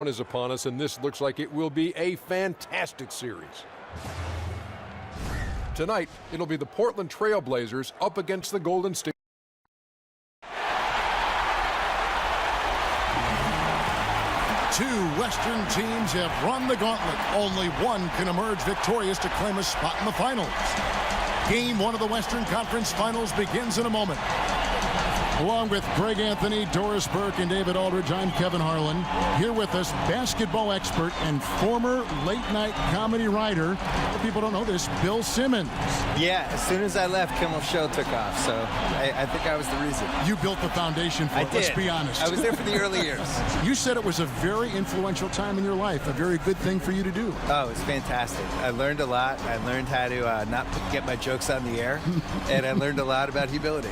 Is upon us, and this looks like it will be a fantastic series. Tonight, it'll be the Portland Trailblazers up against the Golden State. Two Western teams have run the gauntlet. Only one can emerge victorious to claim a spot in the finals. Game one of the Western Conference Finals begins in a moment. Along with Greg Anthony, Doris Burke, and David Aldridge, I'm Kevin Harlan. Here with us, basketball expert and former late-night comedy writer. People don't know this, Bill Simmons. Yeah, as soon as I left, Kimmel's show took off, so I think I was the reason. You built the foundation for it, let's be honest. I was there for the early years. You said it was a very influential time in your life, a very good thing for you to do. Oh, it's fantastic. I learned a lot. I learned how to not get my jokes on the air, and I learned a lot about humility.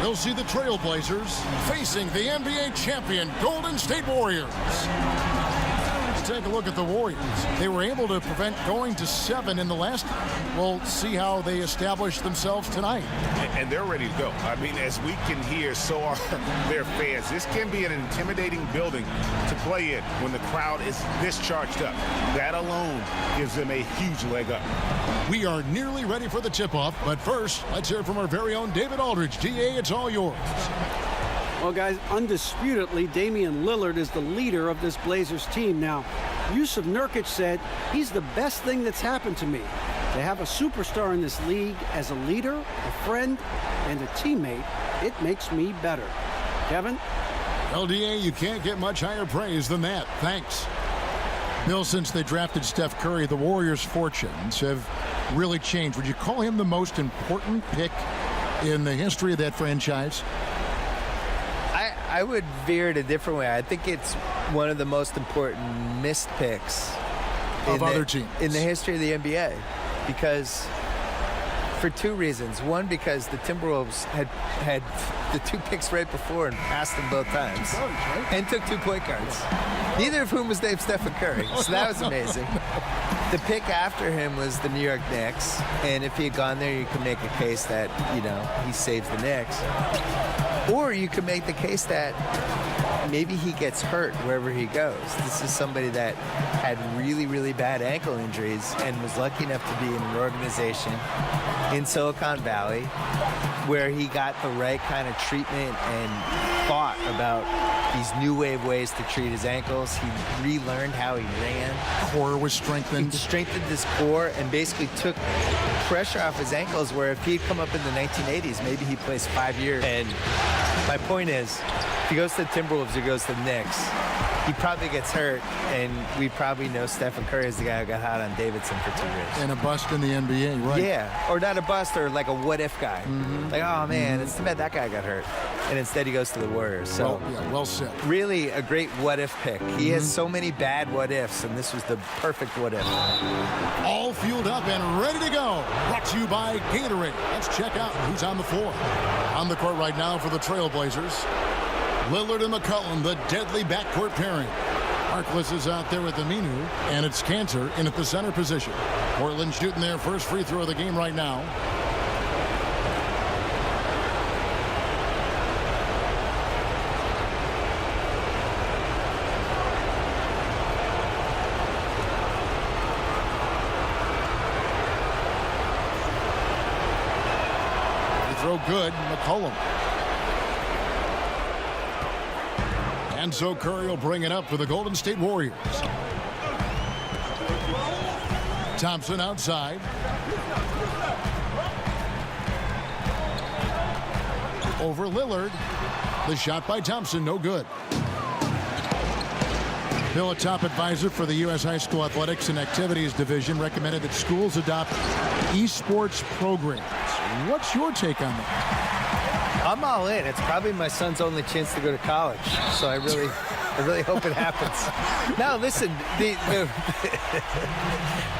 They'll see the Trailblazers facing the NBA champion Golden State Warriors. Let's take a look at the Warriors. They were able to prevent going to 7 in the last. We'll see how they establish themselves tonight. And they're ready to go. I mean, as we can hear, so are their fans. This can be an intimidating building to play in when the crowd is this charged up. That alone gives them a huge leg up. We are nearly ready for the tip-off, but first, let's hear from our very own David Aldridge. DA, it's all yours. Well, guys, undisputedly, Damian Lillard is the leader of this Blazers team. Now, Yusuf Nurkic said, he's the best thing that's happened to me. To have a superstar in this league as a leader, a friend, and a teammate, it makes me better. Kevin? LDA, you can't get much higher praise than that. Thanks. Bill, since they drafted Steph Curry, the Warriors' fortunes have really changed. Would you call him the most important pick in the history of that franchise? I would veer it a different way. I think it's one of the most important missed picks of other teams in the history of the NBA, because for two reasons. One, because the Timberwolves had the 2 picks right before and passed them both times, and took 2 point guards, neither of whom was named Stephen Curry. So that was amazing. The pick after him was the New York Knicks, and if he had gone there, you could make a case that, you know, he saves the Knicks. Or you could make the case that maybe he gets hurt wherever he goes. This is somebody that had really, really bad ankle injuries and was lucky enough to be in an organization in Silicon Valley where he got the right kind of treatment and thought about these new wave ways to treat his ankles. He relearned how he ran. Core was strengthened. He strengthened his core and basically took pressure off his ankles, where if he'd come up in the 1980s, maybe he plays 5 years. And my point is, if he goes to the Timberwolves or goes to the Knicks, he probably gets hurt, and we probably know Stephen Curry is the guy who got hot on Davidson for 2 years. And a bust in the NBA, right? Yeah, or not a bust, or like a what-if guy. Like, oh, man, it's too bad that guy got hurt. And instead he goes to the Warriors. So, well said. Really a great what-if pick. He has so many bad what-ifs, and this was the perfect what-if. All fueled up and ready to go. Brought to you by Gatorade. Let's check out who's on the floor. On the court right now for the Trailblazers, Lillard and McCollum, the deadly backcourt pairing. Harkless is out there with Aminu, and it's Cantor in at the center position. Portland shooting their first free throw of the game right now. Free throw good, McCollum. And so Curry will bring it up for the Golden State Warriors. Thompson outside. Over Lillard. The shot by Thompson, no good. Bill, a top advisor for the U.S. High School Athletics and Activities Division, recommended that schools adopt esports programs. What's your take on that? I'm all in. It's probably my son's only chance to go to college, so I really hope it happens. Now, listen,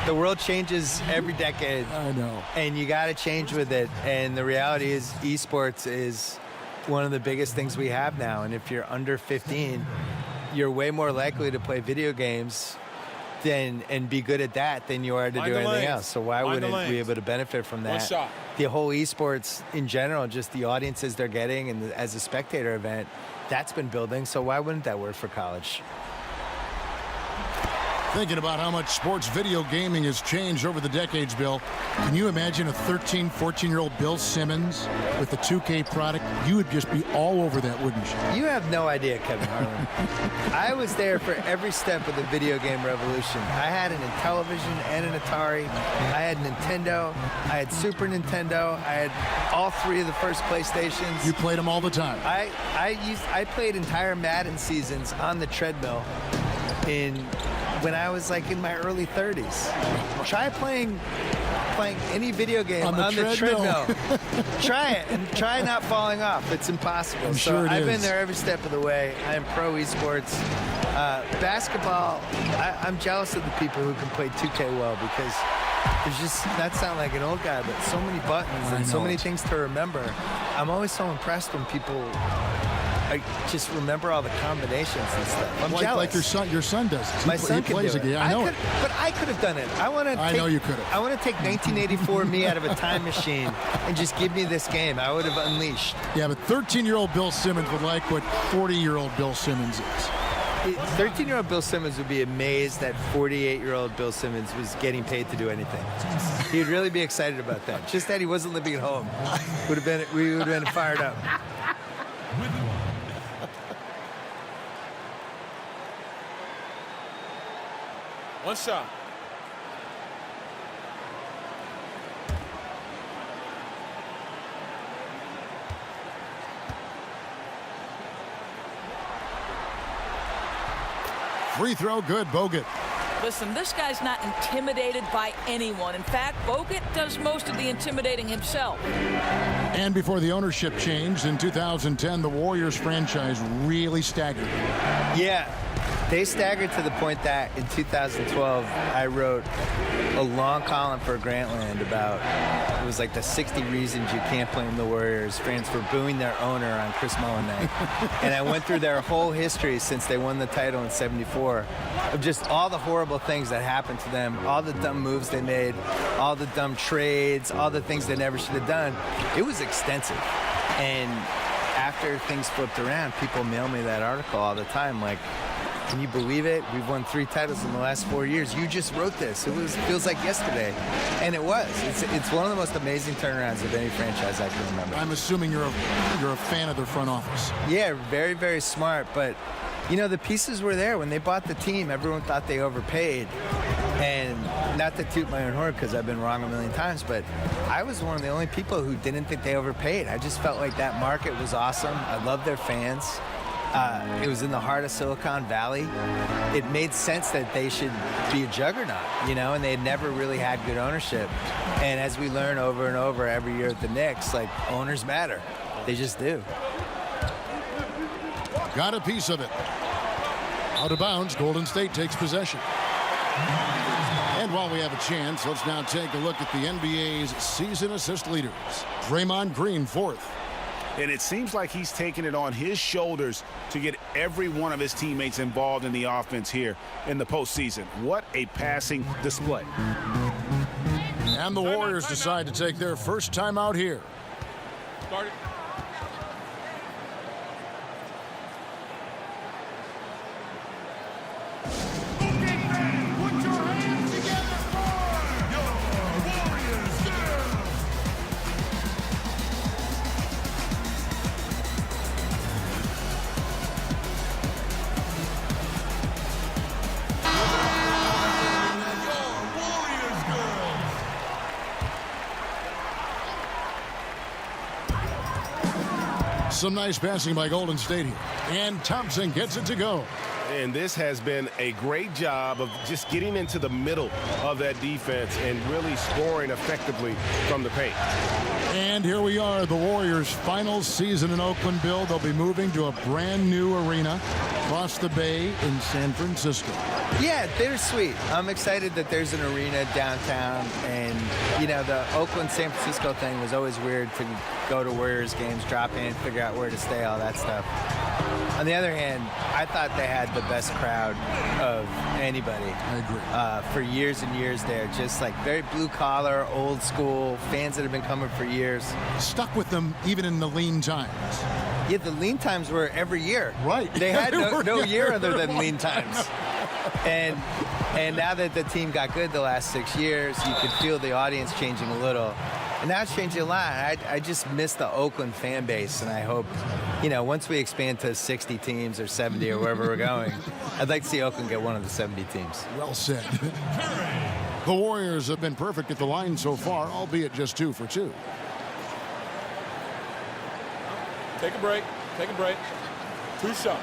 the world changes every decade. I know. And you got to change with it. And the reality is, esports is one of the biggest things we have now. And if you're under 15, you're way more likely to play video games and be good at that than you are to do anything else. So why wouldn't we be able to benefit from that? The whole esports in general, just the audiences they're getting, and as a spectator event, that's been building, so why wouldn't that work for college? Thinking about how much sports video gaming has changed over the decades, Bill, can you imagine a 13, 14-year-old Bill Simmons with the 2K product? You would just be all over that, wouldn't you? You have no idea, Kevin Harlan. I was there for every step of the video game revolution. I had an Intellivision and an Atari. I had Nintendo. I had Super Nintendo. I had all 3 of the first PlayStations. You played them all the time. I played entire Madden seasons on the treadmill when I was like in my early 30s. Try playing any video game on the treadmill. Try it, and try not falling off. It's impossible. I've been there every step of the way. I am pro esports. Basketball, I'm jealous of the people who can play 2K well, because there's just, that sound like an old guy, but so many buttons and so many things to remember. I'm always so impressed when people just remember all the combinations and stuff. I'm jealous. Like your son does. My son can do it. I know but I could have done it. I know you could have. I want to take 1984 me out of a time machine and just give me this game. I would have unleashed. Yeah, but 13-year-old Bill Simmons would like what 40-year-old Bill Simmons is. 13-year-old Bill Simmons would be amazed that 48-year-old Bill Simmons was getting paid to do anything. He'd really be excited about that. Just that he wasn't living at home. We would have been fired up. One shot. Free throw, good. Bogut. Listen, this guy's not intimidated by anyone. In fact, Bogut does most of the intimidating himself. And before the ownership changed in 2010, the Warriors franchise really staggered. Yeah. They staggered to the point that in 2012, I wrote a long column for Grantland about, it was like the 60 reasons you can't blame the Warriors fans for booing their owner on Chris Mullin night. And I went through their whole history since they won the title in '74 of just all the horrible things that happened to them, all the dumb moves they made, all the dumb trades, all the things they never should have done. It was extensive. And after things flipped around, people mail me that article all the time, like, can you believe it? We've won 3 titles in the last 4 years. You just wrote this. It feels like yesterday. And it was. It's one of the most amazing turnarounds of any franchise I can remember. I'm assuming you're a fan of their front office. Yeah, very, very smart. But, you know, the pieces were there. When they bought the team, everyone thought they overpaid. And not to toot my own horn, because I've been wrong a million times, but I was one of the only people who didn't think they overpaid. I just felt like that market was awesome. I loved their fans. It was in the heart of Silicon Valley. It made sense that they should be a juggernaut, you know, and they had never really had good ownership. And as we learn over and over every year at the Knicks, like, owners matter. They just do. Got a piece of it. Out of bounds, Golden State takes possession. And while we have a chance, let's now take a look at the NBA's season assist leaders. Draymond Green, 4th. And it seems like he's taking it on his shoulders to get every one of his teammates involved in the offense here in the postseason. What a passing display. And the Warriors decide to take their first time out here. Start it. Some nice passing by Golden State here. And Thompson gets it to go. And this has been a great job of just getting into the middle of that defense and really scoring effectively from the paint. And here we are, the Warriors' final season in Oakland. Bill, they'll be moving to a brand new arena across the bay in San Francisco. Yeah, bittersweet. I'm excited that there's an arena downtown. And, you know, the Oakland-San Francisco thing was always weird to go to Warriors games, drop in, figure out where to stay, all that stuff. On the other hand, I thought they had the best crowd of anybody. I agree. For years and years there. Just like very blue collar, old school, fans that have been coming for years. Stuck with them even in the lean times. Yeah, the lean times were every year. Right. They had no Yeah, year other there than lean times. And now that the team got good the last 6 years, you could feel the audience changing a little. And now it's changing a lot. I just miss the Oakland fan base, and I hope, once we expand to 60 teams or 70 or wherever we're going, I'd like to see Oakland get one of the 70 teams. Well said. The Warriors have been perfect at the line so far, albeit just 2 for 2. Take a break. Take a break. 2 shots.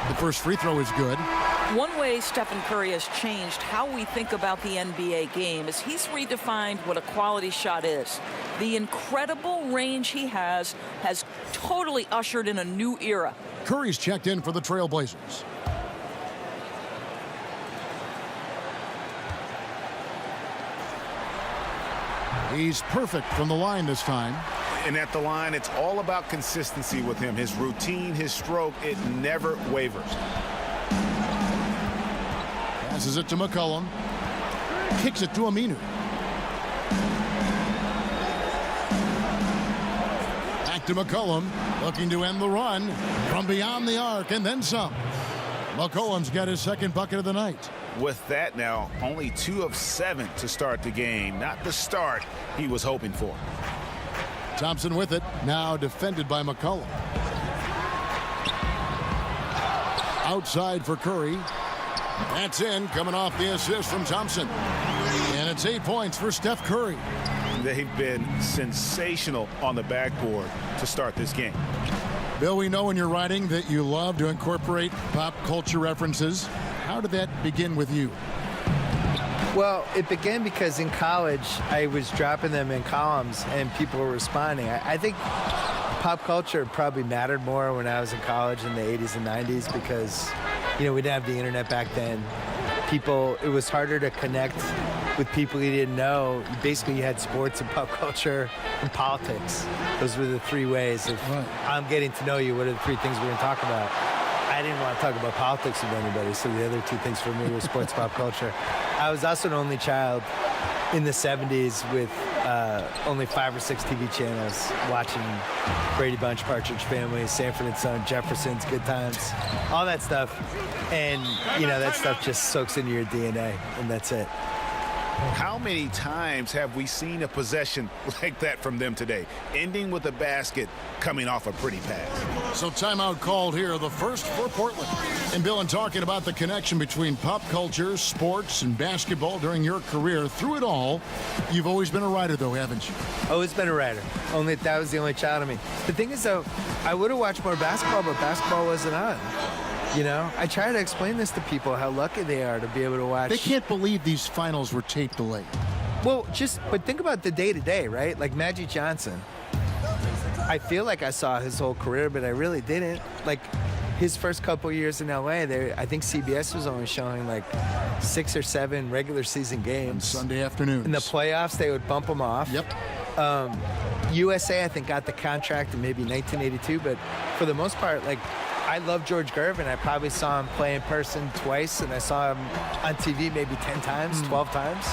The first free throw is good. One way Stephen Curry has changed how we think about the NBA game is he's redefined what a quality shot is. The incredible range he has totally ushered in a new era. Curry's checked in for the Trailblazers. He's perfect from the line this time. And at the line, it's all about consistency with him. His routine, his stroke, it never wavers. Passes it to McCollum. Kicks it to Aminu. Back to McCollum. Looking to end the run from beyond the arc and then some. McCollum's got his second bucket of the night. With that now, only 2 of 7 to start the game. Not the start he was hoping for. Thompson with it, now defended by McCollum. Outside for Curry. That's in, coming off the assist from Thompson. And it's 8 points for Steph Curry. They've been sensational on the backboard to start this game. Bill, we know in your writing that you love to incorporate pop culture references. How did that begin with you? Well, it began because in college, I was dropping them in columns and people were responding. I think pop culture probably mattered more when I was in college in the 80s and 90s because, we didn't have the internet back then. It was harder to connect with people you didn't know. Basically, you had sports and pop culture and politics. Those were the 3 ways of I'm getting to know you. What are the 3 things we're going to talk about? I didn't want to talk about politics with anybody, so the other 2 things for me were sports, pop culture. I was also an only child in the 70s with only 5 or 6 TV channels watching Brady Bunch, Partridge Family, Sanford and Son, Jefferson's, Good Times, all that stuff. And, that stuff just soaks into your DNA, and that's it. How many times have we seen a possession like that from them today, ending with a basket coming off a pretty pass? So timeout called here, the first for Portland. And Bill, in talking about the connection between pop culture, sports, and basketball during your career, through it all, you've always been a writer, though, haven't you? Always been a writer. Only that was the only child of me. The thing is, though, I would have watched more basketball, but basketball wasn't on. I try to explain this to people, how lucky they are to be able to watch. They can't believe these finals were tape delayed. Well, but think about the day-to-day, right? Like Magic Johnson. I feel like I saw his whole career, but I really didn't. Like, his first couple years in L.A., I think CBS was only showing, 6 or 7 regular season games. On Sunday afternoons. In the playoffs, they would bump them off. Yep. USA, I think, got the contract in maybe 1982, but for the most part, I love George Gervin. I probably saw him play in person twice, and I saw him on TV maybe 10 times, 12 times.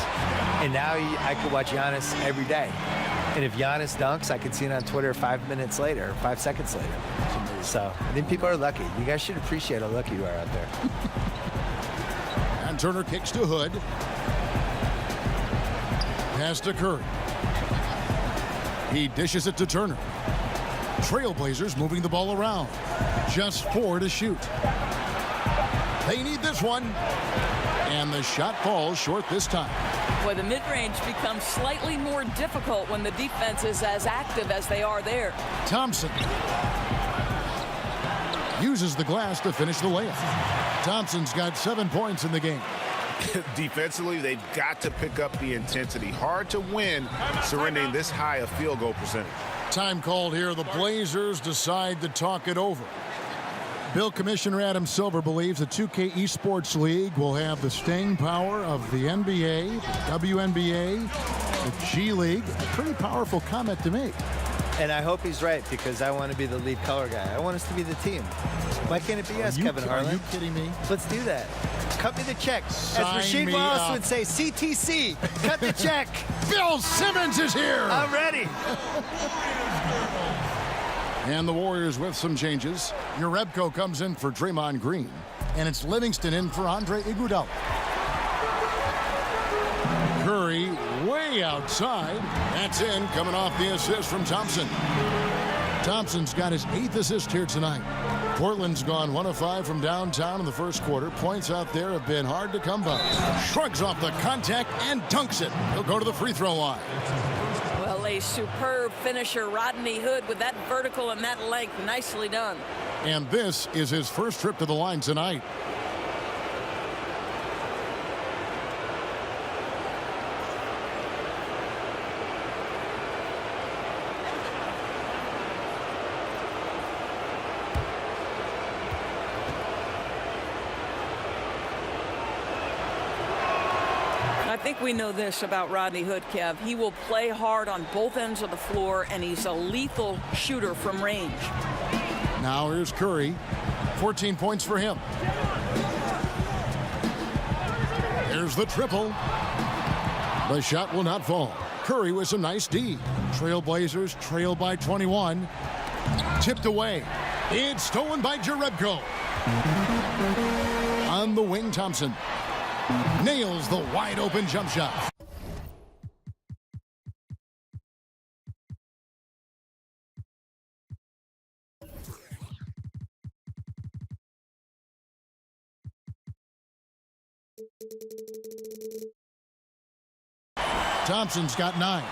And now I could watch Giannis every day. And if Giannis dunks, I could see it on Twitter 5 minutes later, 5 seconds later. So I think people are lucky. You guys should appreciate how lucky you are out there. And Turner kicks to Hood. Pass to Curry. He dishes it to Turner. Trailblazers moving the ball around. Just 4 to shoot. They need this one. And the shot falls short this time. Boy, the mid-range becomes slightly more difficult when the defense is as active as they are there. Thompson uses the glass to finish the layup. Thompson's got 7 points in the game. Defensively, they've got to pick up the intensity. Hard to win surrendering this high a field goal percentage. Time called here. The Blazers decide to talk it over. Bill Commissioner Adam Silver believes the 2K Esports League will have the staying power of the NBA, WNBA, the G League. A pretty powerful comment to make. And I hope he's right, because I want to be the lead color guy. I want us to be the team. Why can't it be us, Kevin Harlan? Are you kidding me? Let's do that. Cut me the check. Sign As Rasheed me Wallace up. would say, CTC. Cut the check. Bill Simmons is here. I'm ready. And the Warriors with some changes. Jerebko comes in for Draymond Green. And it's Livingston in for Andre Iguodala. Curry way outside. That's in, coming off the assist from Thompson. Thompson's got his 8th assist here tonight. Portland's gone 1 of 5 from downtown in the first quarter. Points out there have been hard to come by. Shrugs off the contact and dunks it. He'll go to the free throw line. Well, a superb finisher, Rodney Hood, with that vertical and that length. Nicely done. And this is his first trip to the line tonight. I think we know this about Rodney Hood, Kev. He will play hard on both ends of the floor, and he's a lethal shooter from range. Now here's Curry. 14 points for him. Here's the triple. The shot will not fall. Curry with some nice D. Trailblazers trail by 21. Tipped away. It's stolen by Jerebko. On the wing, Thompson nails the wide open jump shot. Thompson's got 9.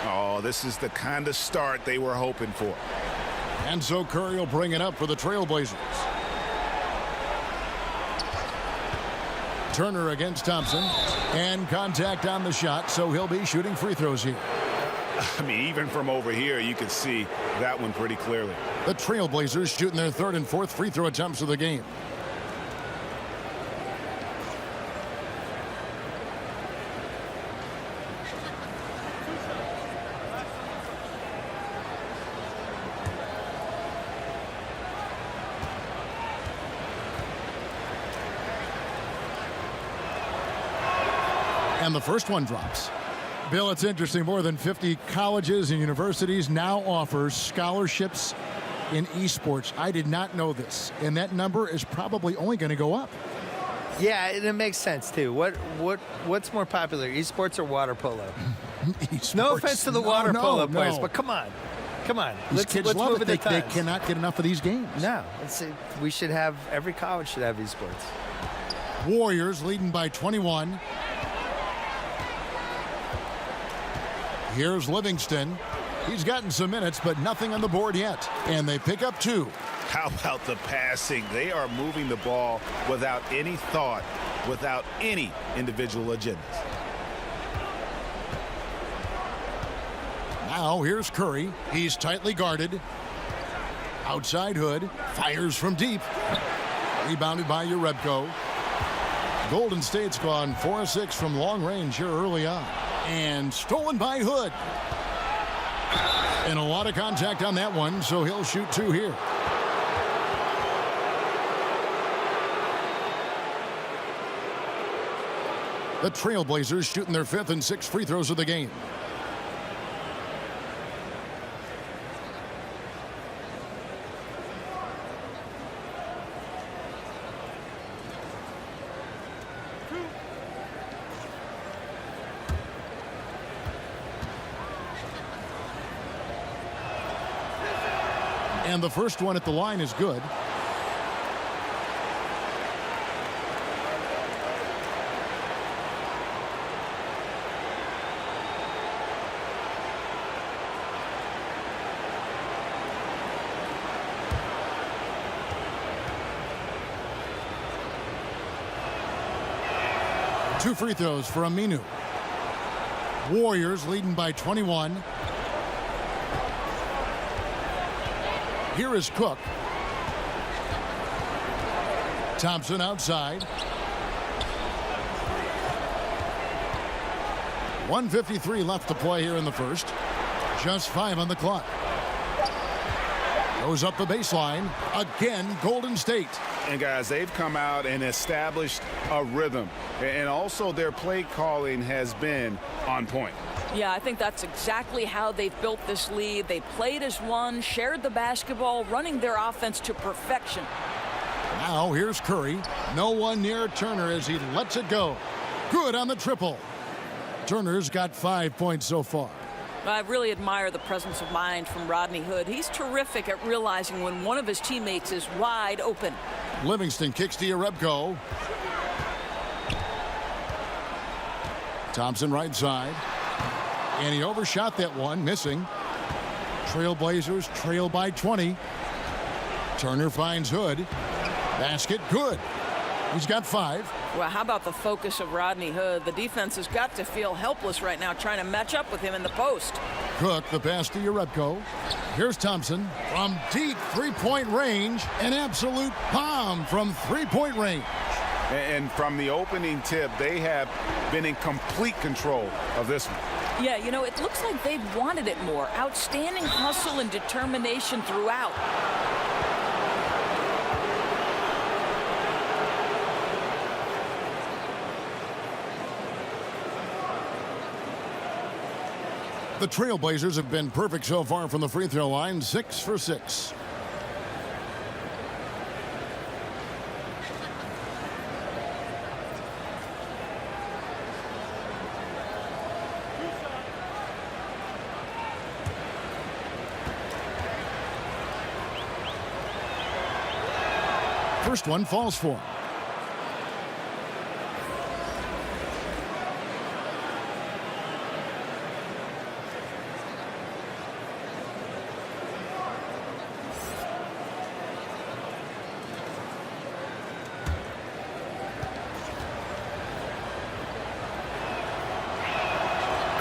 Oh, this is the kind of start they were hoping for. And so Curry will bring it up for the Trailblazers. Turner against Thompson, and contact on the shot, so he'll be shooting free throws here. I mean, even from over here, you can see that one pretty clearly. The Trailblazers shooting their 3rd and 4th free throw attempts of the game. And the first one drops. Bill, it's interesting. More than 50 colleges and universities now offer scholarships in esports. I did not know this. And that number is probably only going to go up. Yeah, it makes sense, too. What's more popular, esports or water polo? Esports. No offense to the water polo players, no. but come on. Come on. These kids let's love move it. with the They times. cannot get enough of these games. No. We should have, every college should have esports. Warriors leading by 21. Here's Livingston. He's gotten some minutes, but nothing on the board yet. And they pick up 2. How about the passing? They are moving the ball without any thought, without any individual agendas. Now here's Curry. He's tightly guarded. Outside Hood. Fires from deep. Rebounded by Jerebko. Golden State's gone 4 of 6 from long range here early on. And stolen by Hood. And a lot of contact on that one, so he'll shoot 2 here. The Trailblazers shooting their 5th and 6th free throws of the game. And the first one at the line is good. Two free throws for Aminu. Warriors leading by 21. Here is Cook. Thompson outside. 1:53 left to play here in the first. Just 5 on the clock. Goes up the baseline. Again, Golden State. And guys, they've come out and established a rhythm. And also their play calling has been on point. Yeah, I think that's exactly how they've built this lead. They played as one, shared the basketball, running their offense to perfection. Now here's Curry. No one near Turner as he lets it go. Good on the triple. Turner's got 5 points so far. I really admire the presence of mind from Rodney Hood. He's terrific at realizing when one of his teammates is wide open. Livingston kicks to Yarebko. Thompson right side. And he overshot that one, missing. Trailblazers trail by 20. Turner finds Hood. Basket good. He's got 5. Well, how about the focus of Rodney Hood? The defense has got to feel helpless right now trying to match up with him in the post. Cook, the pass to Yarebko. Here's Thompson from deep three-point range. An absolute bomb from three-point range. And from the opening tip, they have been in complete control of this one. Yeah, you know, it looks like they've wanted it more. Outstanding hustle and determination throughout. The Trailblazers have been perfect so far from the free throw line, 6 for 6. First one falls for him.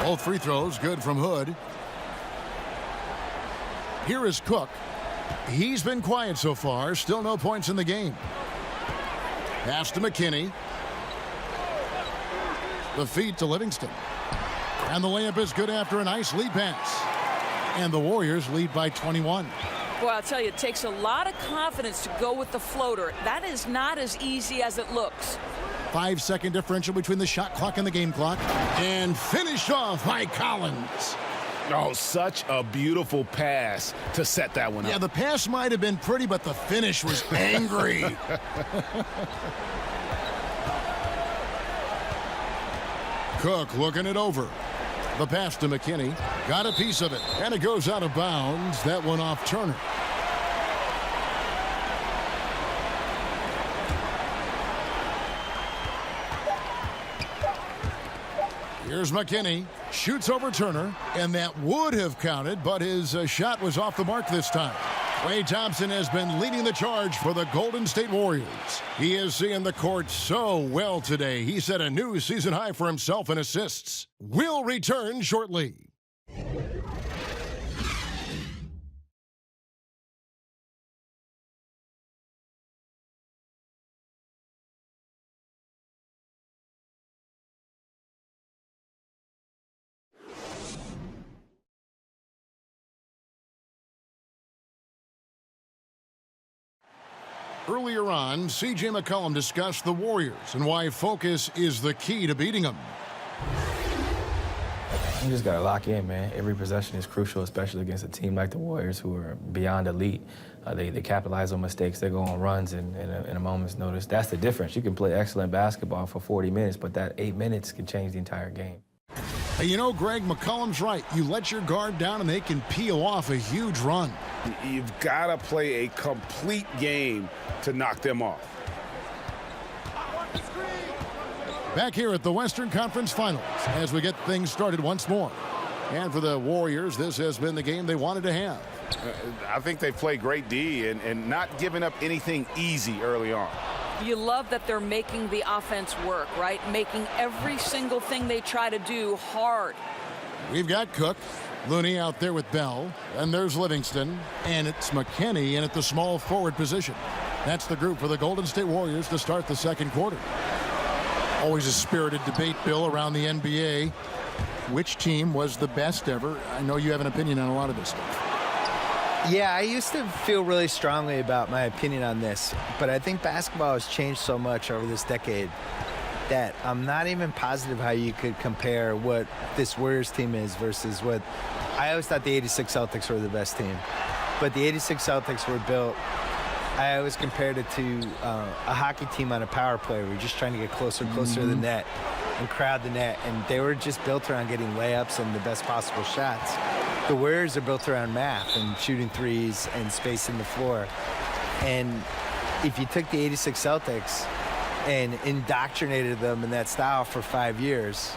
Both free throws good from Hood. Here is Cook. He's been quiet so far. Still no points in the game. Pass to McKinney. The feed to Livingston. And the layup is good after a nice lead pass. And the Warriors lead by 21. Well, I'll tell you, it takes a lot of confidence to go with the floater. That is not as easy as it looks. 5-second differential between the shot clock and the game clock. And finished off by Collins. Oh, such a beautiful pass to set that one up. Yeah, the pass might have been pretty, but the finish was angry. Cook looking it over. The pass to McKinney. Got a piece of it. And it goes out of bounds. That one off Turner. Here's McKinney. Shoots over Turner. And that would have counted, but his shot was off the mark this time. Klay Thompson has been leading the charge for the Golden State Warriors. He is seeing the court so well today. He set a new season high for himself in assists. Will return shortly. Earlier on, C.J. McCollum discussed the Warriors and why focus is the key to beating them. You just got to lock in, man. Every possession is crucial, especially against a team like the Warriors who are beyond elite. They capitalize on mistakes. They go on runs in a moment's notice. That's the difference. You can play excellent basketball for 40 minutes, but that 8 minutes can change the entire game. Hey, you know, Greg, McCollum's right. You let your guard down and they can peel off a huge run. You've got to play a complete game to knock them off. Back here at the Western Conference Finals as we get things started once more. And for the Warriors, this has been the game they wanted to have. I think they play great D and not giving up anything easy early on. You love that they're making the offense work, right? Making every single thing they try to do hard. We've got Cook. Looney out there with Bell. And there's Livingston. And it's McKinney in at the small forward position. That's the group for the Golden State Warriors to start the second quarter. Always a spirited debate, Bill, around the NBA. Which team was the best ever? I know you have an opinion on a lot of this stuff. Yeah, I used to feel really strongly about my opinion on this, but I think basketball has changed so much over this decade that I'm not even positive how you could compare what this Warriors team is versus what I always thought the 86 Celtics were the best team. But the 86 Celtics were built, I always compared it to a hockey team on a power play where you're just trying to get closer and closer to the net and crowd the net. And they were just built around getting layups and the best possible shots. The Warriors are built around math and shooting threes and spacing the floor. And if you took the 86 Celtics and indoctrinated them in that style for 5 years,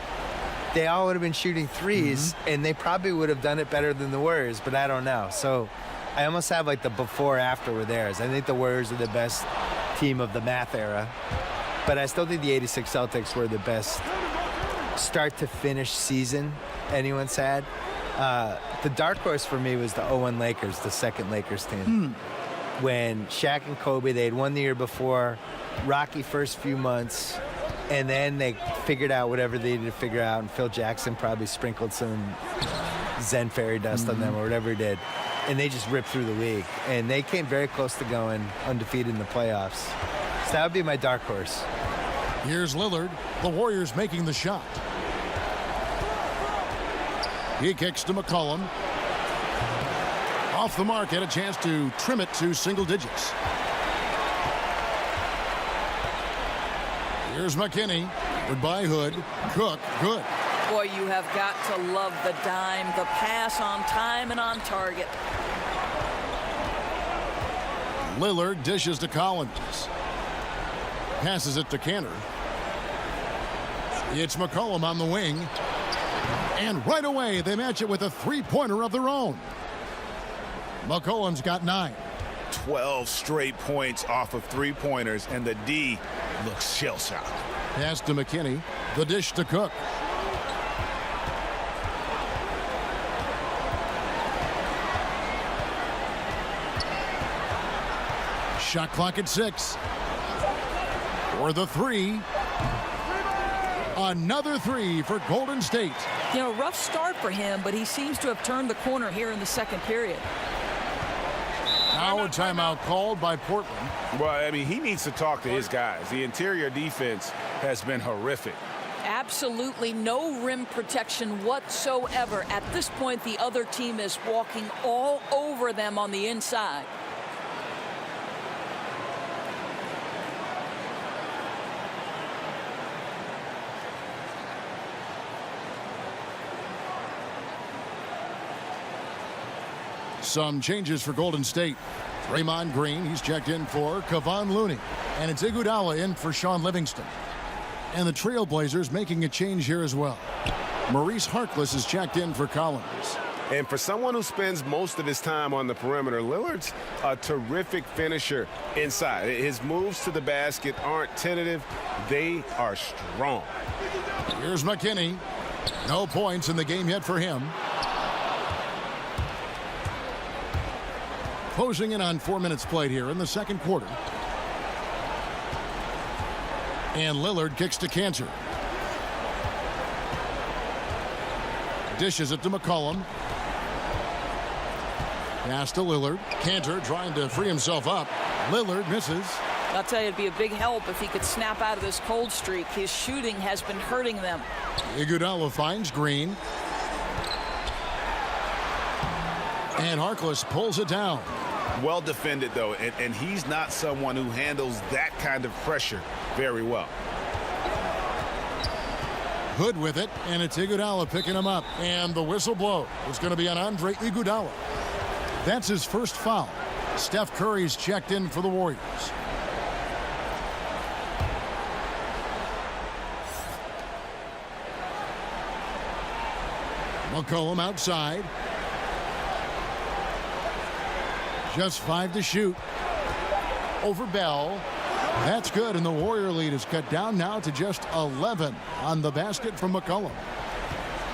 they all would have been shooting threes, and they probably would have done it better than the Warriors, but I don't know. So I almost have like the before-after with theirs. I think the Warriors are the best team of the math era, but I still think the 86 Celtics were the best start-to-finish season anyone's had. The dark horse for me was the 0-1 Lakers, the second Lakers team. When Shaq and Kobe, they had won the year before, rocky first few months, and then they figured out whatever they needed to figure out, and Phil Jackson probably sprinkled some Zen fairy dust on them or whatever he did, and they just ripped through the league. And they came very close to going undefeated in the playoffs. So that would be my dark horse. Here's Lillard, the Warriors making the shot. He kicks to McCollum. Off the mark, had a chance to trim it to single digits. Here's McKinney. Goodbye, Hood. Cook, good. Boy, you have got to love the dime, the pass on time and on target. Lillard dishes to Collins. Passes it to Cantor. It's McCollum on the wing. And right away, they match it with a three-pointer of their own. McCollum's got 9. 12 straight points off of three-pointers, and the D looks shell-shocked. Pass to McKinney. The dish to Cook. Shot clock at 6. For the three. Another three for Golden State. You know, rough start for him, but he seems to have turned the corner here in the second period. Now a timeout called by Portland. Well, I mean, he needs to talk to his guys. The interior defense has been horrific. Absolutely no rim protection whatsoever. At this point, the other team is walking all over them on the inside. Some changes for Golden State. Draymond Green, he's checked in for Kevon Looney. And it's Iguodala in for Sean Livingston. And the Trailblazers making a change here as well. Maurice Harkless is checked in for Collins. And for someone who spends most of his time on the perimeter, Lillard's a terrific finisher inside. His moves to the basket aren't tentative. They are strong. Here's McKinney. No points in the game yet for him. Closing in on 4 minutes played here in the second quarter. And Lillard kicks to Cantor. Dishes it to McCollum. Pass to Lillard. Cantor trying to free himself up. Lillard misses. I'll tell you, it'd be a big help if he could snap out of this cold streak. His shooting has been hurting them. Iguodala finds Green. And Harkless pulls it down. Well defended, though, and he's not someone who handles that kind of pressure very well. Hood with it, and it's Iguodala picking him up. And the whistle blow. It's going to be on Andre Iguodala. That's his first foul. Steph Curry's checked in for the Warriors. McCollum outside. Just 5 to shoot. Over Bell. That's good, and the Warrior lead is cut down now to just 11 on the basket from McCollum.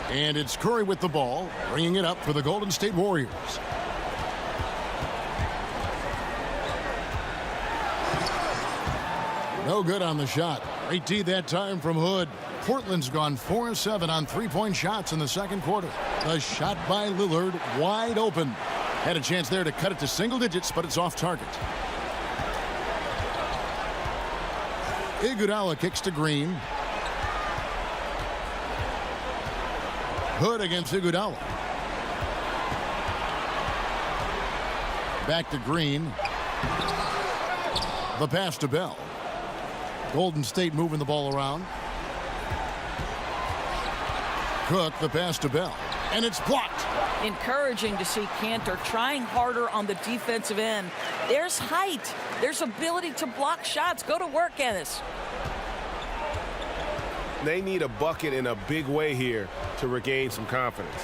And it's Curry with the ball, bringing it up for the Golden State Warriors. No good on the shot. Great D that time from Hood. Portland's gone 4-7 on three-point shots in the second quarter. The shot by Lillard, wide open. Had a chance there to cut it to single digits, but it's off target. Iguodala kicks to Green. Hood against Iguodala. Back to Green. The pass to Bell. Golden State moving the ball around. Cook, the pass to Bell. And it's blocked. Encouraging to see Kanter trying harder on the defensive end. There's height. There's ability to block shots. Go to work, Ennis. They need a bucket in a big way here to regain some confidence.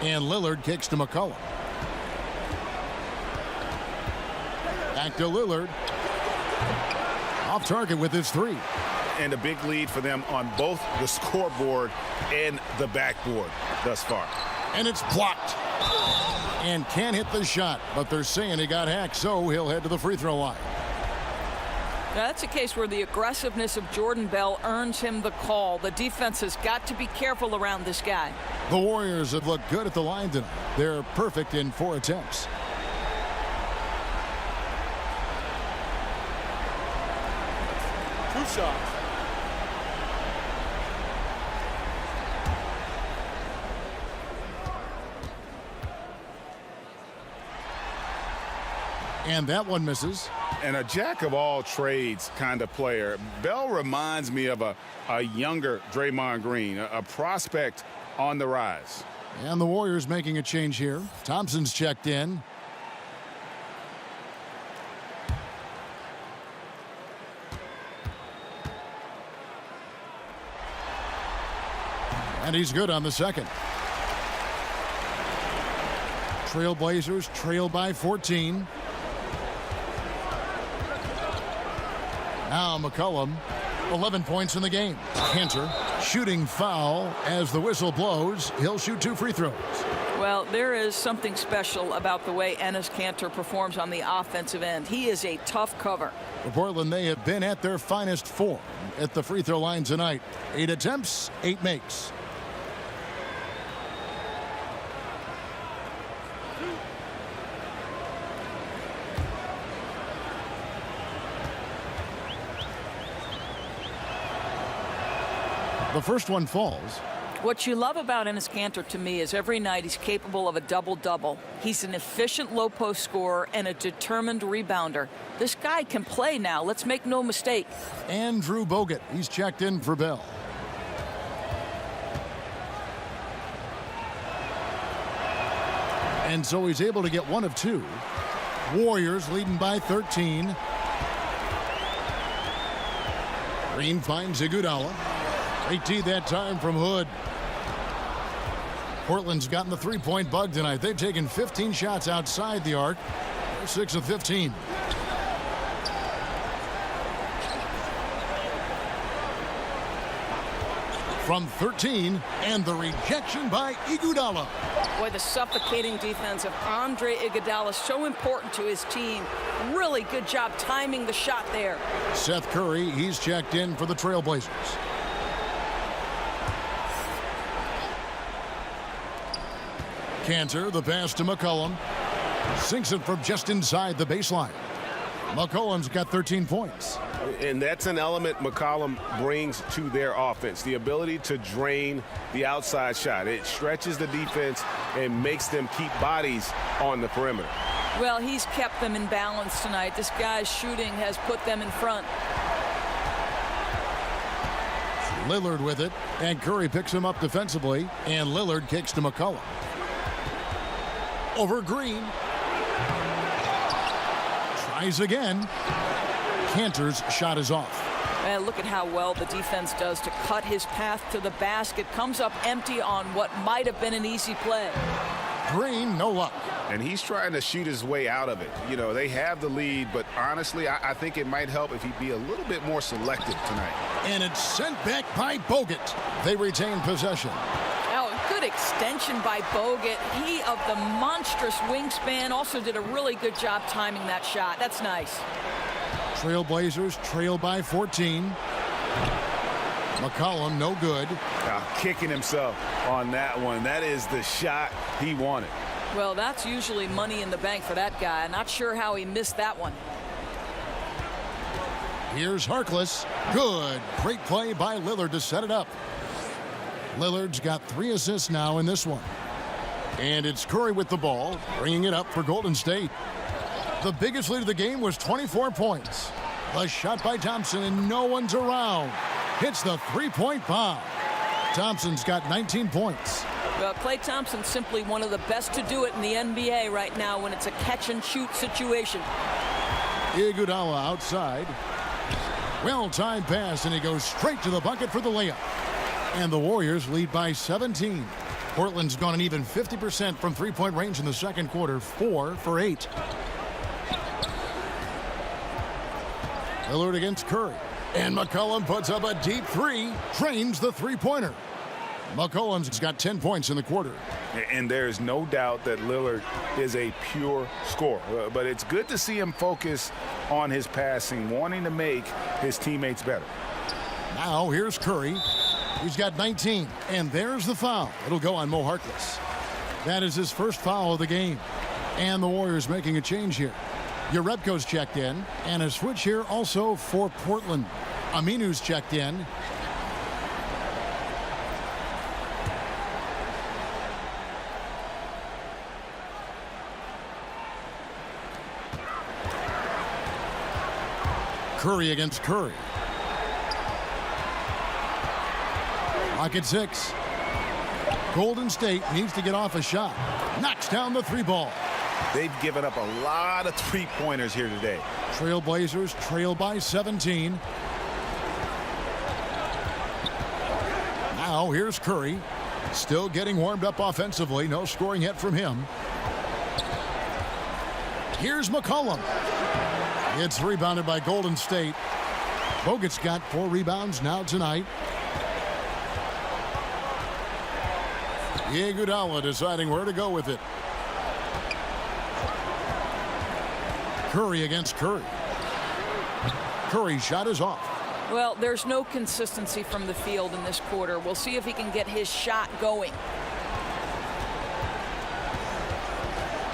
And Lillard kicks to McCollum. Back to Lillard. Off target with his three. And a big lead for them on both the scoreboard and the backboard thus far. And it's blocked. And can't hit the shot, but they're saying he got hacked, so he'll head to the free throw line. Now, that's a case where the aggressiveness of Jordan Bell earns him the call. The defense has got to be careful around this guy. The Warriors have looked good at the line tonight. They're perfect in 4 attempts. Two shots. And that one misses. And a jack-of-all-trades kind of player. Bell reminds me of a younger Draymond Green, a prospect on the rise. And the Warriors making a change here. Thompson's checked in. And he's good on the second. Trailblazers trail by 14. Now McCollum, 11 points in the game. Kanter, shooting foul as the whistle blows. He'll shoot 2 free throws. Well, there is something special about the way Enes Kanter performs on the offensive end. He is a tough cover. For Portland, they have been at their finest form at the free throw line tonight. 8 attempts, 8 makes. The first one falls. What you love about Enes Kanter to me is every night he's capable of a double-double. He's an efficient low-post scorer and a determined rebounder. This guy can play now. Let's make no mistake. Andrew Bogut, he's checked in for Bell. And so he's able to get 1 of 2. Warriors leading by 13. Green finds Iguodala. Great D that time from Hood. Portland's gotten the three-point bug tonight. They've taken 15 shots outside the arc. They're 6 of 15. From 13, and the rejection by Iguodala. Boy, the suffocating defense of Andre Iguodala is so important to his team. Really good job timing the shot there. Seth Curry, he's checked in for the Trailblazers. Kanter, the pass to McCollum. Sinks it from just inside the baseline. McCollum's got 13 points. And that's an element McCollum brings to their offense, the ability to drain the outside shot. It stretches the defense and makes them keep bodies on the perimeter. Well, he's kept them in balance tonight. This guy's shooting has put them in front. Lillard with it, and Curry picks him up defensively, and Lillard kicks to McCollum. Over Green. Tries again. Kanter's shot is off. And look at how well the defense does to cut his path to the basket. Comes up empty on what might have been an easy play. Green, no luck. And he's trying to shoot his way out of it. You know, they have the lead, but honestly, I think it might help if he'd be a little bit more selective tonight. And it's sent back by Bogut. They retain possession. Oh, good extension by Bogut. He, of the monstrous wingspan, also did a really good job timing that shot. That's nice. Trailblazers trail by 14. McCollum, no good. Kicking himself on that one. That is the shot he wanted. Well, that's usually money in the bank for that guy. Not sure how he missed that one. Here's Harkless. Good. Great play by Lillard to set it up. Lillard's got 3 assists now in this one. And it's Curry with the ball, bringing it up for Golden State. The biggest lead of the game was 24 points. A shot by Thompson, and no one's around. Hits the three-point bomb. Thompson's got 19 points. Well, Klay Thompson's simply one of the best to do it in the NBA right now when it's a catch-and-shoot situation. Iguodala outside. Well-timed pass, and he goes straight to the bucket for the layup. And the Warriors lead by 17. Portland's gone an even 50% from three-point range in the second quarter, 4 for 8. Lillard against Curry. And McCollum puts up a deep 3, drains the three-pointer. McCollum's got 10 points in the quarter. And there's no doubt that Lillard is a pure scorer. But it's good to see him focus on his passing, wanting to make his teammates better. Now here's Curry. He's got 19. And there's the foul. It'll go on Mo Harkless. That is his first foul of the game. And the Warriors making a change here. Jerebko's checked in. And a switch here also for Portland. Aminu's checked in. Curry against Curry. Pocket 6. Golden State needs to get off a shot. Knocks down the 3 ball. They've given up a lot of three-pointers here today. Trailblazers trail by 17. Now here's Curry. Still getting warmed up offensively. No scoring yet from him. Here's McCollum. It's rebounded by Golden State. Bogut's got 4 rebounds now tonight. Iguodala deciding where to go with it. Curry against Curry. Curry's shot is off. Well, there's no consistency from the field in this quarter. We'll see if he can get his shot going.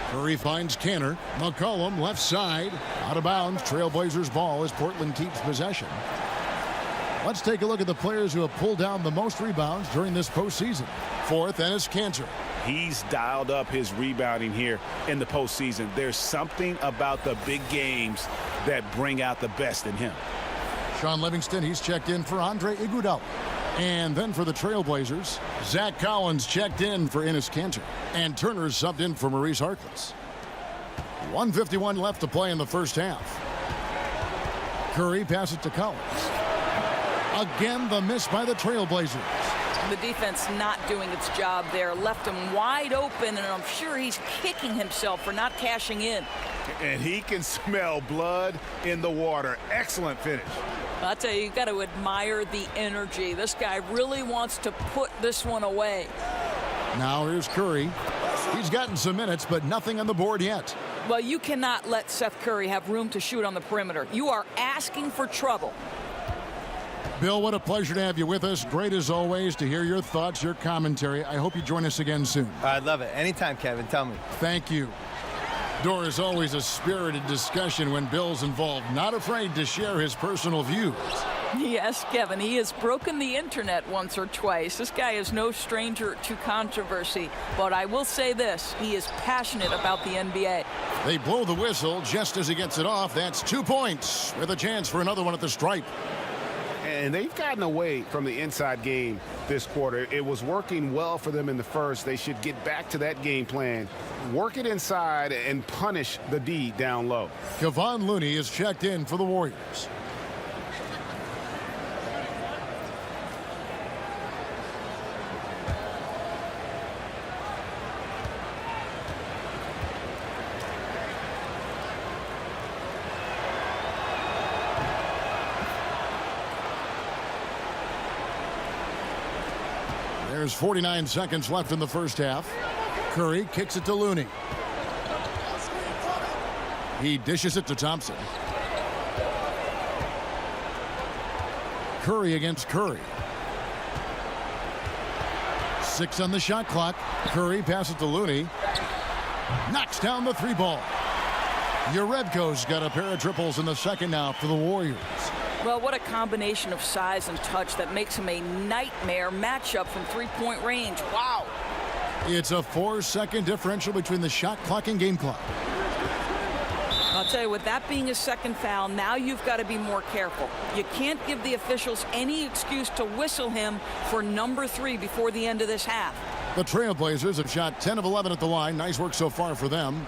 Curry finds Canner. McCollum left side. Out of bounds. Trailblazers ball as Portland keeps possession. Let's take a look at the players who have pulled down the most rebounds during this postseason. 4th, Enes Kanter. He's dialed up his rebounding here in the postseason. There's something about the big games that bring out the best in him. Sean Livingston, he's checked in for Andre Iguodala. And then for the Trailblazers, Zach Collins checked in for Enes Kanter. And Turner's subbed in for Maurice Harkless. 1:51 left to play in the first half. Curry passes to Collins. Again, the miss by the Trailblazers. The defense not doing its job there. Left him wide open, and I'm sure he's kicking himself for not cashing in. And he can smell blood in the water. Excellent finish. I'll tell you, you've got to admire the energy. This guy really wants to put this one away. Now here's Curry. He's gotten some minutes, but nothing on the board yet. Well, you cannot let Seth Curry have room to shoot on the perimeter. You are asking for trouble. Bill, what a pleasure to have you with us. Great as always to hear your thoughts, your commentary. I hope you join us again soon. I'd love it. Anytime, Kevin. Tell me. Thank you. Dora is always a spirited discussion when Bill's involved. Not afraid to share his personal views. Yes, Kevin, he has broken the internet once or twice. This guy is no stranger to controversy. But I will say this, he is passionate about the NBA. They blow the whistle just as he gets it off. That's 2 points with a chance for another one at the stripe. And they've gotten away from the inside game this quarter. It was working well for them in the first. They should get back to that game plan. Work it inside and punish the D down low. Kevon Looney is checked in for the Warriors. There's 49 seconds left in the first half. Curry kicks it to Looney. He dishes it to Thompson. Curry against Curry. 6 on the shot clock. Curry passes to Looney. Knocks down the 3 ball. Urevko's got a pair of triples in the second now for the Warriors. Well, what a combination of size and touch that makes him a nightmare matchup from three-point range. Wow. It's a 4-second differential between the shot clock and game clock. I'll tell you, with that being a second foul, now you've got to be more careful. You can't give the officials any excuse to whistle him for number 3 before the end of this half. The Trailblazers have shot 10 of 11 at the line. Nice work so far for them.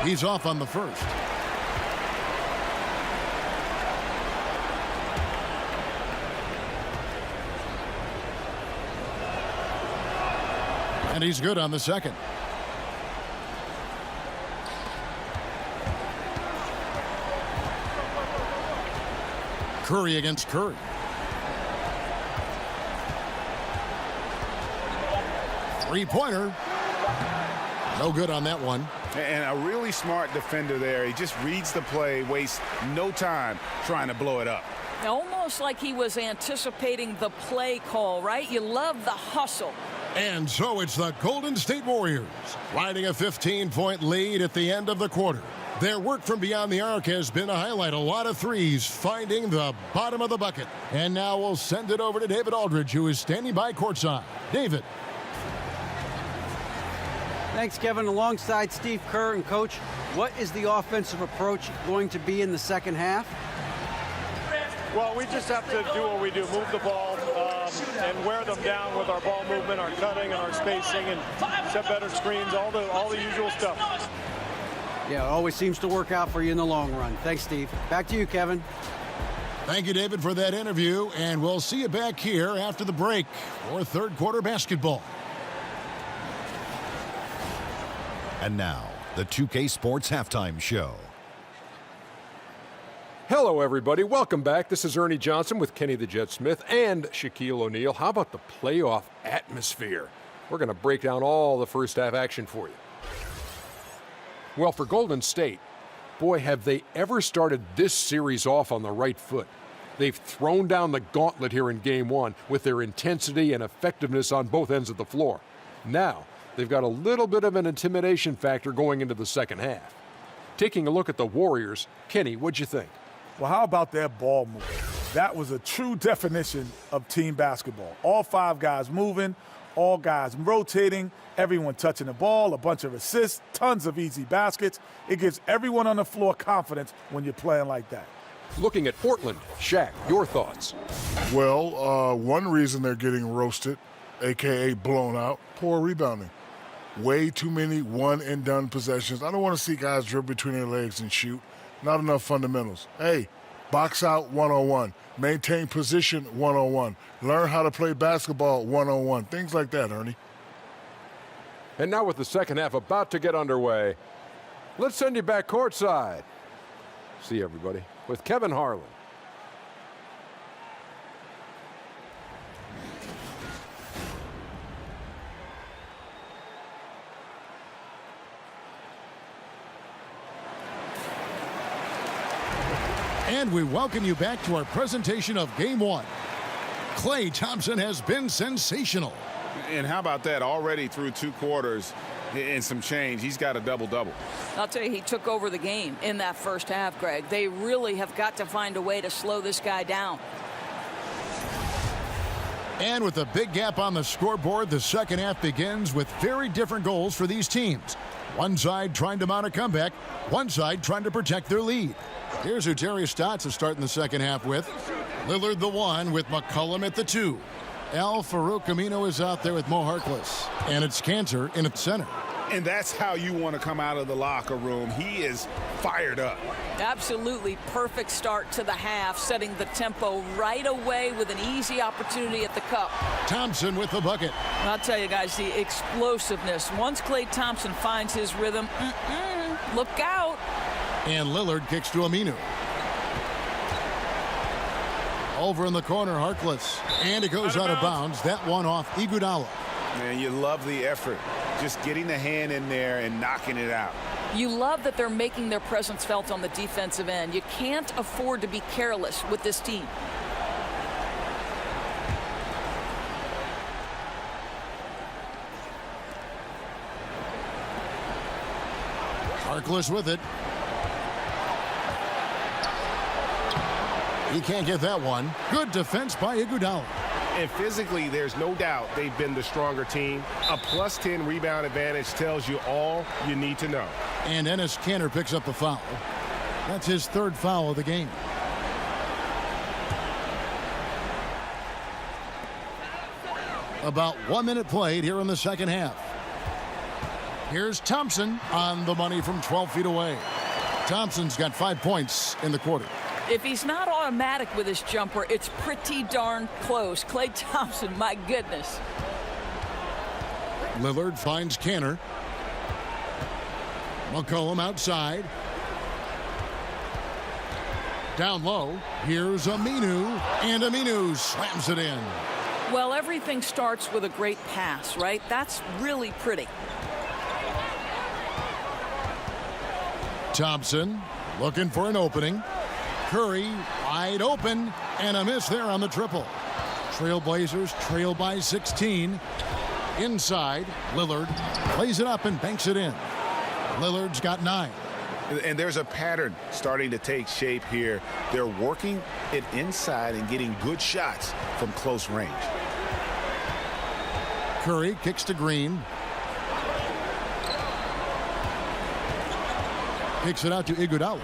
He's off on the first. And he's good on the second. Curry against Curry. Three-pointer. No good on that one. And a really smart defender there. He just reads the play, wastes no time trying to blow it up. Almost like he was anticipating the play call, right? You love the hustle. And so it's the Golden State Warriors riding a 15-point lead at the end of the quarter. Their work from beyond the arc has been a highlight. A lot of threes finding the bottom of the bucket. And now we'll send it over to David Aldridge, who is standing by courtside. David. Thanks, Kevin. Alongside Steve Kerr and Coach, what is the offensive approach going to be in the second half? Well, we just have to do what we do, move the ball and wear them down with our ball movement, our cutting, and our spacing, and set better screens, all the usual stuff. Yeah, it always seems to work out for you in the long run. Thanks, Steve. Back to you, Kevin. Thank you, David, for that interview, and we'll see you back here after the break for third quarter basketball. And now, the 2K Sports Halftime Show. Hello, everybody. Welcome back. This is Ernie Johnson with Kenny the Jet Smith and Shaquille O'Neal. How about the playoff atmosphere? We're going to break down all the first half action for you. Well, for Golden State, boy, have they ever started this series off on the right foot. They've thrown down the gauntlet here in Game 1 with their intensity and effectiveness on both ends of the floor. Now, they've got a little bit of an intimidation factor going into the second half. Taking a look at the Warriors, Kenny, what'd you think? Well, how about that ball movement? That was a true definition of team basketball. All 5 guys moving, all guys rotating, everyone touching the ball, a bunch of assists, tons of easy baskets. It gives everyone on the floor confidence when you're playing like that. Looking at Portland, Shaq, your thoughts? Well, one reason they're getting roasted, a.k.a. blown out, poor rebounding. Way too many one-and-done possessions. I don't want to see guys dribble between their legs and shoot. Not enough fundamentals. Hey, box out 101. Maintain position 101. Learn how to play basketball 101. Things like that, Ernie. And now with the second half about to get underway, let's send you back courtside. See everybody with Kevin Harlan. And we welcome you back to our presentation of Game 1. Klay Thompson has been sensational. And how about that? Already through 2 quarters and some change, he's got a double-double. I'll tell you, he took over the game in that first half, Greg. They really have got to find a way to slow this guy down. And with a big gap on the scoreboard, the second half begins with very different goals for these teams. One side trying to mount a comeback, one side trying to protect their lead. Here's who Terry Stotts is starting the second half with. Lillard the 1 with McCollum at the 2. Al Farouk Amino is out there with Mo Harkless. And it's Cantor in at center. And that's how you want to come out of the locker room. He is fired up. Absolutely perfect start to the half, setting the tempo right away with an easy opportunity at the cup. Thompson with the bucket. I'll tell you guys, the explosiveness. Once Klay Thompson finds his rhythm, look out. And Lillard kicks to Aminu. Over in the corner, Harkless. And it goes out of bounds. That one off Iguodala. Man, you love the effort. Just getting the hand in there and knocking it out. You love that they're making their presence felt on the defensive end. You can't afford to be careless with this team. Harkless with it. He can't get that one. Good defense by Iguodala. And physically, there's no doubt they've been the stronger team. A plus 10 rebound advantage tells you all you need to know. And Enes Kanter picks up the foul. That's his third foul of the game. About 1 minute played here in the second half. Here's Thompson on the money from 12 feet away. Thompson's got 5 points in the quarter. If he's not automatic with his jumper, it's pretty darn close. Klay Thompson, my goodness. Lillard finds Kanter. McCollum outside. Down low. Here's Aminu. And Aminu slams it in. Well, everything starts with a great pass, right? That's really pretty. Thompson looking for an opening. Curry wide open, and a miss there on the triple. Trailblazers trail by 16. Inside, Lillard plays it up and banks it in. Lillard's got 9. And there's a pattern starting to take shape here. They're working it inside and getting good shots from close range. Curry kicks to Green. Kicks it out to Iguodala.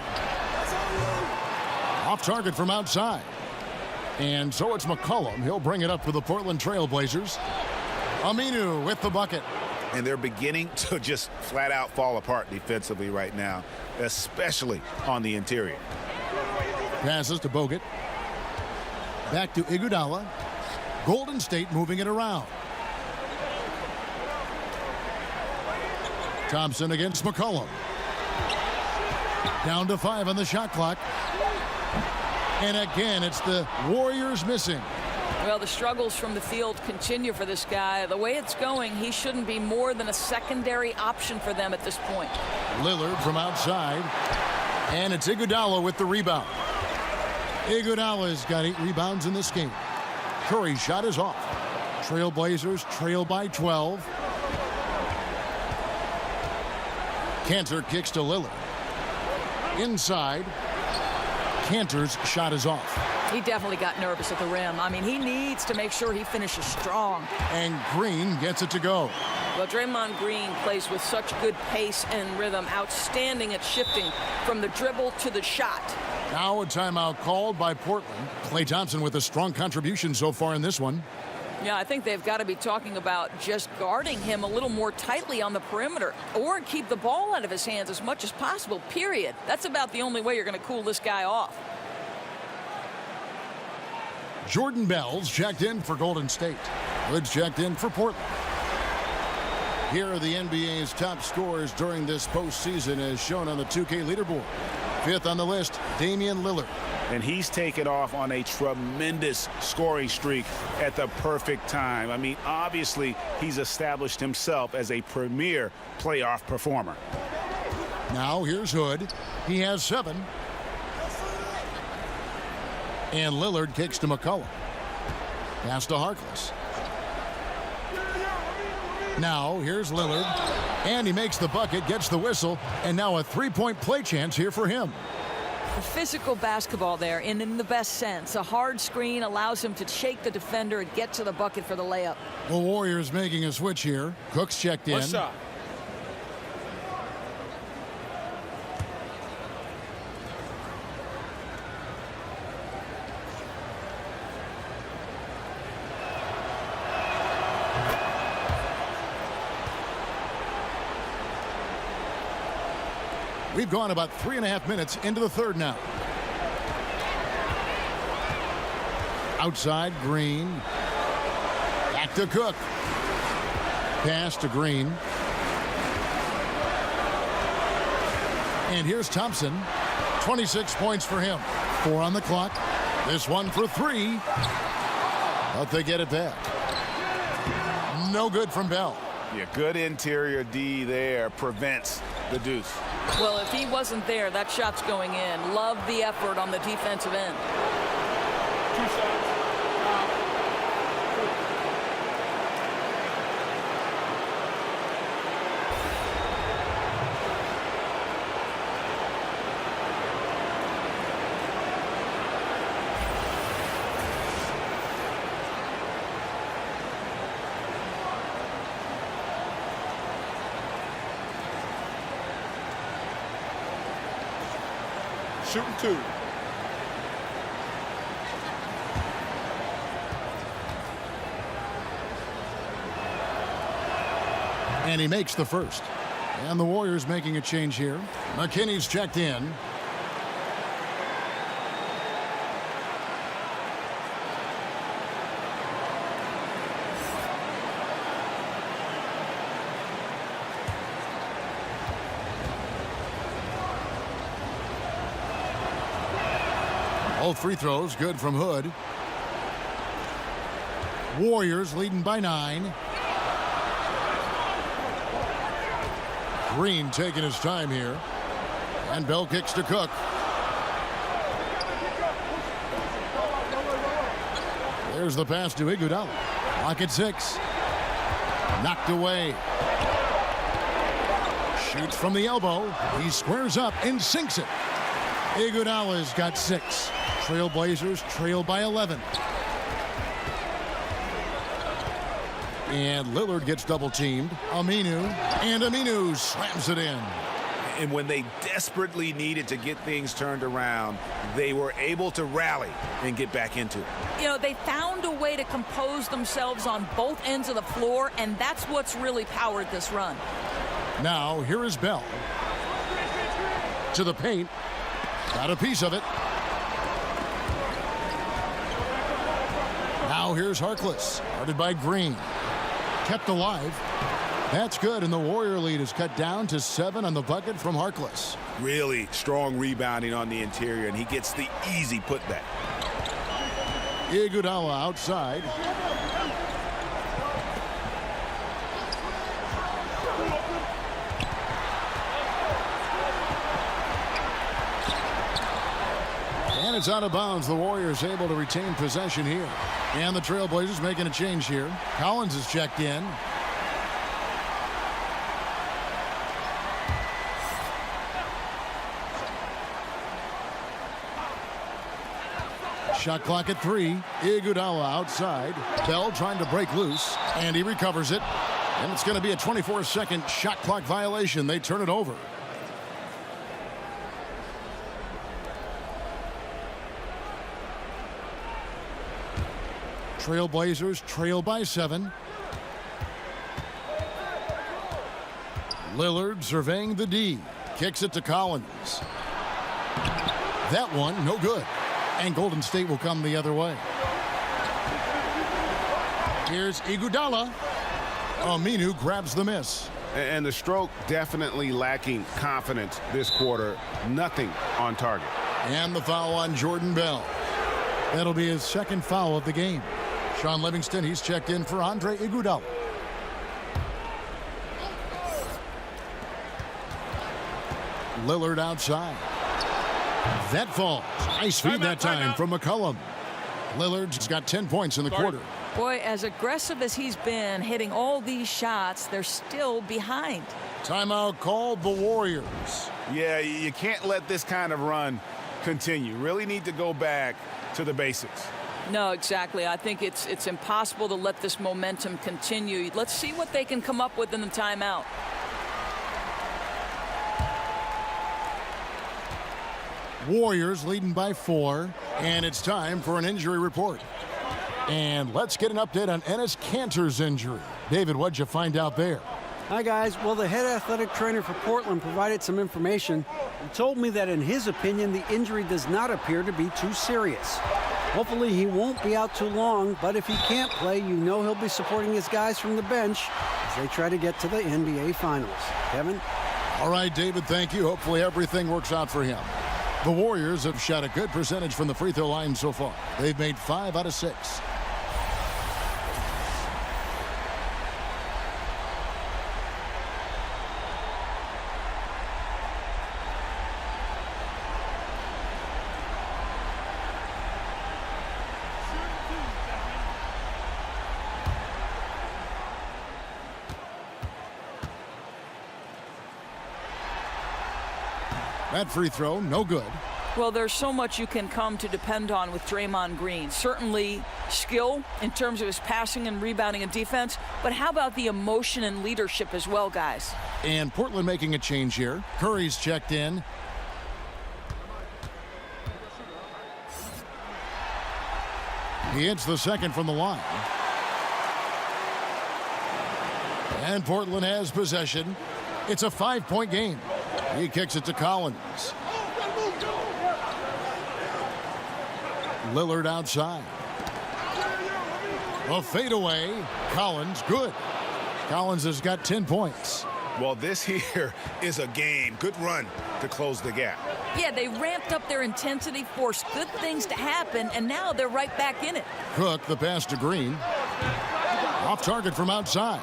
Off target from outside. And so it's McCollum. He'll bring it up for the Portland Trailblazers. Aminu with the bucket. And they're beginning to just flat out fall apart defensively right now, especially on the interior. Passes to Bogut. Back to Iguodala. Golden State moving it around. Thompson against McCollum. Down to 5 on the shot clock. And again, it's the Warriors missing. Well, the struggles from the field continue for this guy. The way it's going, he shouldn't be more than a secondary option for them at this point. Lillard from outside. And it's Iguodala with the rebound. Iguodala's got 8 rebounds in this game. Curry's shot is off. Trailblazers trail by 12. Kanter kicks to Lillard. Inside. Kanter's shot is off. He definitely got nervous at the rim. I mean, he needs to make sure he finishes strong. And Green gets it to go. Well, Draymond Green plays with such good pace and rhythm. Outstanding at shifting from the dribble to the shot. Now a timeout called by Portland. Klay Thompson with a strong contribution so far in this one. Yeah, I think they've got to be talking about just guarding him a little more tightly on the perimeter or keep the ball out of his hands as much as possible, period. That's about the only way you're going to cool this guy off. Jordan Bell's checked in for Golden State. Hood's checked in for Portland. Here are the NBA's top scorers during this postseason as shown on the 2K leaderboard. 5th on the list, Damian Lillard. And he's taken off on a tremendous scoring streak at the perfect time. I mean, obviously, he's established himself as a premier playoff performer. Now here's Hood. He has 7. And Lillard kicks to McCollum. Pass to Harkless. Now here's Lillard. And he makes the bucket, gets the whistle, and now a 3-point play chance here for him. Physical basketball there, and in the best sense. A hard screen allows him to shake the defender and get to the bucket for the layup. The Warriors making a switch here. Cook's checked in. What's up? We've gone about 3.5 minutes into the third now. Outside, Green. Back to Cook. Pass to Green. And here's Thompson. 26 points for him. 4 on the clock. This one for 3. But they get it back. No good from Bell. Yeah, good interior D there prevents the deuce. Well, if he wasn't there, that shot's going in. Love the effort on the defensive end. 2 shots. Shooting 2. And he makes the first. And the Warriors making a change here. McKinney's checked in. Both free throws good from Hood. Warriors leading by 9. Green taking his time here. And Bell kicks to Cook. There's the pass to Iguodala. Clock at 6. Knocked away. Shoots from the elbow. He squares up and sinks it. Iguodala's got 6. Trailblazers trail by 11. And Lillard gets double teamed. And Aminu slams it in. And when they desperately needed to get things turned around, they were able to rally and get back into it. You know, they found a way to compose themselves on both ends of the floor, and that's what's really powered this run. Now, here is Bell. To the paint. Got a piece of it. Now here's Harkless. Guarded by Green. Kept alive. That's good, and the Warrior lead is cut down to 7 on the bucket from Harkless. Really strong rebounding on the interior, and he gets the easy putback. Iguodala outside. And it's out of bounds. The Warriors able to retain possession here. And the Trailblazers making a change here. Collins is checked in. Shot clock at 3. Iguodala outside. Bell trying to break loose. And he recovers it. And it's going to be a 24-second shot clock violation. They turn it over. Trailblazers trail by 7. Lillard surveying the D. Kicks it to Collins. That one, no good. And Golden State will come the other way. Here's Iguodala. Aminu grabs the miss. And the stroke definitely lacking confidence this quarter. Nothing on target. And the foul on Jordan Bell. That'll be his second foul of the game. Sean Livingston, he's checked in for Andre Iguodala. Lillard outside. That falls. Nice feed that time from McCollum. Lillard's got 10 points in the quarter. Boy, as aggressive as he's been, hitting all these shots, they're still behind. Timeout called the Warriors. Yeah, you can't let this kind of run continue. Really need to go back to the basics. No, exactly. I think it's impossible to let this momentum continue. Let's see what they can come up with in the timeout. Warriors leading by 4, and it's time for an injury report. And let's get an update on Enes Kanter's injury. David, what'd you find out there? Hi, guys. Well, the head athletic trainer for Portland provided some information and told me that in his opinion, the injury does not appear to be too serious. Hopefully he won't be out too long, but if he can't play, you know he'll be supporting his guys from the bench as they try to get to the NBA Finals. Kevin? All right, David, thank you. Hopefully everything works out for him. The Warriors have shot a good percentage from the free throw line so far. They've made 5 out of 6. That free throw, no good. Well, there's so much you can come to depend on with Draymond Green. Certainly skill in terms of his passing and rebounding and defense, but how about the emotion and leadership as well, guys? And Portland making a change here. Curry's checked in. He hits the second from the line. And Portland has possession. It's a 5-point game. He kicks it to Collins. Lillard outside. A fadeaway. Collins, good. Collins has got 10 points. Well, this here is a game. Good run to close the gap. Yeah, they ramped up their intensity, forced good things to happen, and now they're right back in it. Cook, the pass to Green. Off target from outside.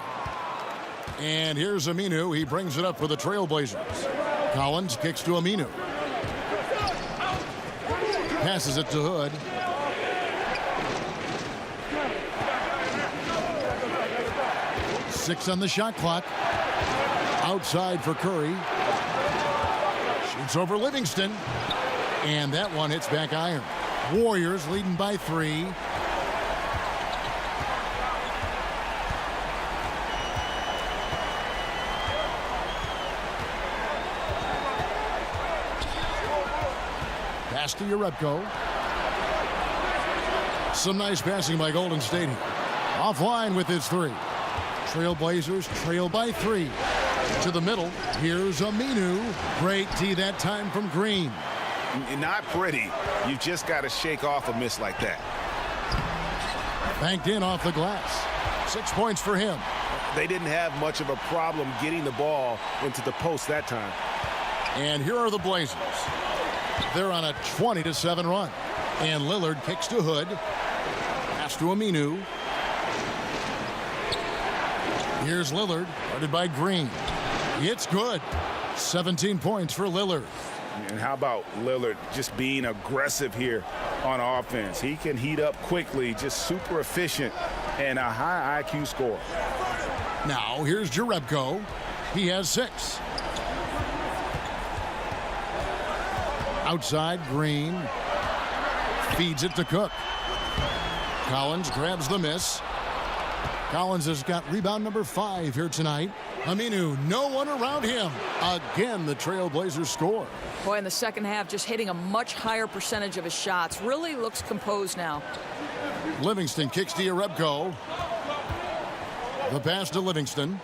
And here's Aminu. He brings it up for the Trailblazers. Collins kicks to Aminu. Passes it to Hood. Six on the shot clock. Outside for Curry. Shoots over Livingston. And that one hits back iron. Warriors leading by 3. Pass to Jerebko. Some nice passing by Golden State here. Offline with his 3. Trailblazers trail by 3. To the middle. Here's Aminu. Great D that time from Green. Not pretty. You just got to shake off a miss like that. Banked in off the glass. 6 points for him. They didn't have much of a problem getting the ball into the post that time. And here are the Blazers. They're on a 20-7 run. And Lillard kicks to Hood. Pass to Aminu. Here's Lillard, guarded by Green. It's good. 17 points for Lillard. And how about Lillard just being aggressive here on offense? He can heat up quickly, just super efficient, and a high IQ score. Now here's Jerebko. He has 6. Outside, Green. Feeds it to Cook. Collins grabs the miss. Collins has got rebound number 5 here tonight. Aminu, no one around him. Again, the Trailblazers score. Boy, in the second half, just hitting a much higher percentage of his shots. Really looks composed now. Livingston kicks to Jerebko. The pass to Livingston.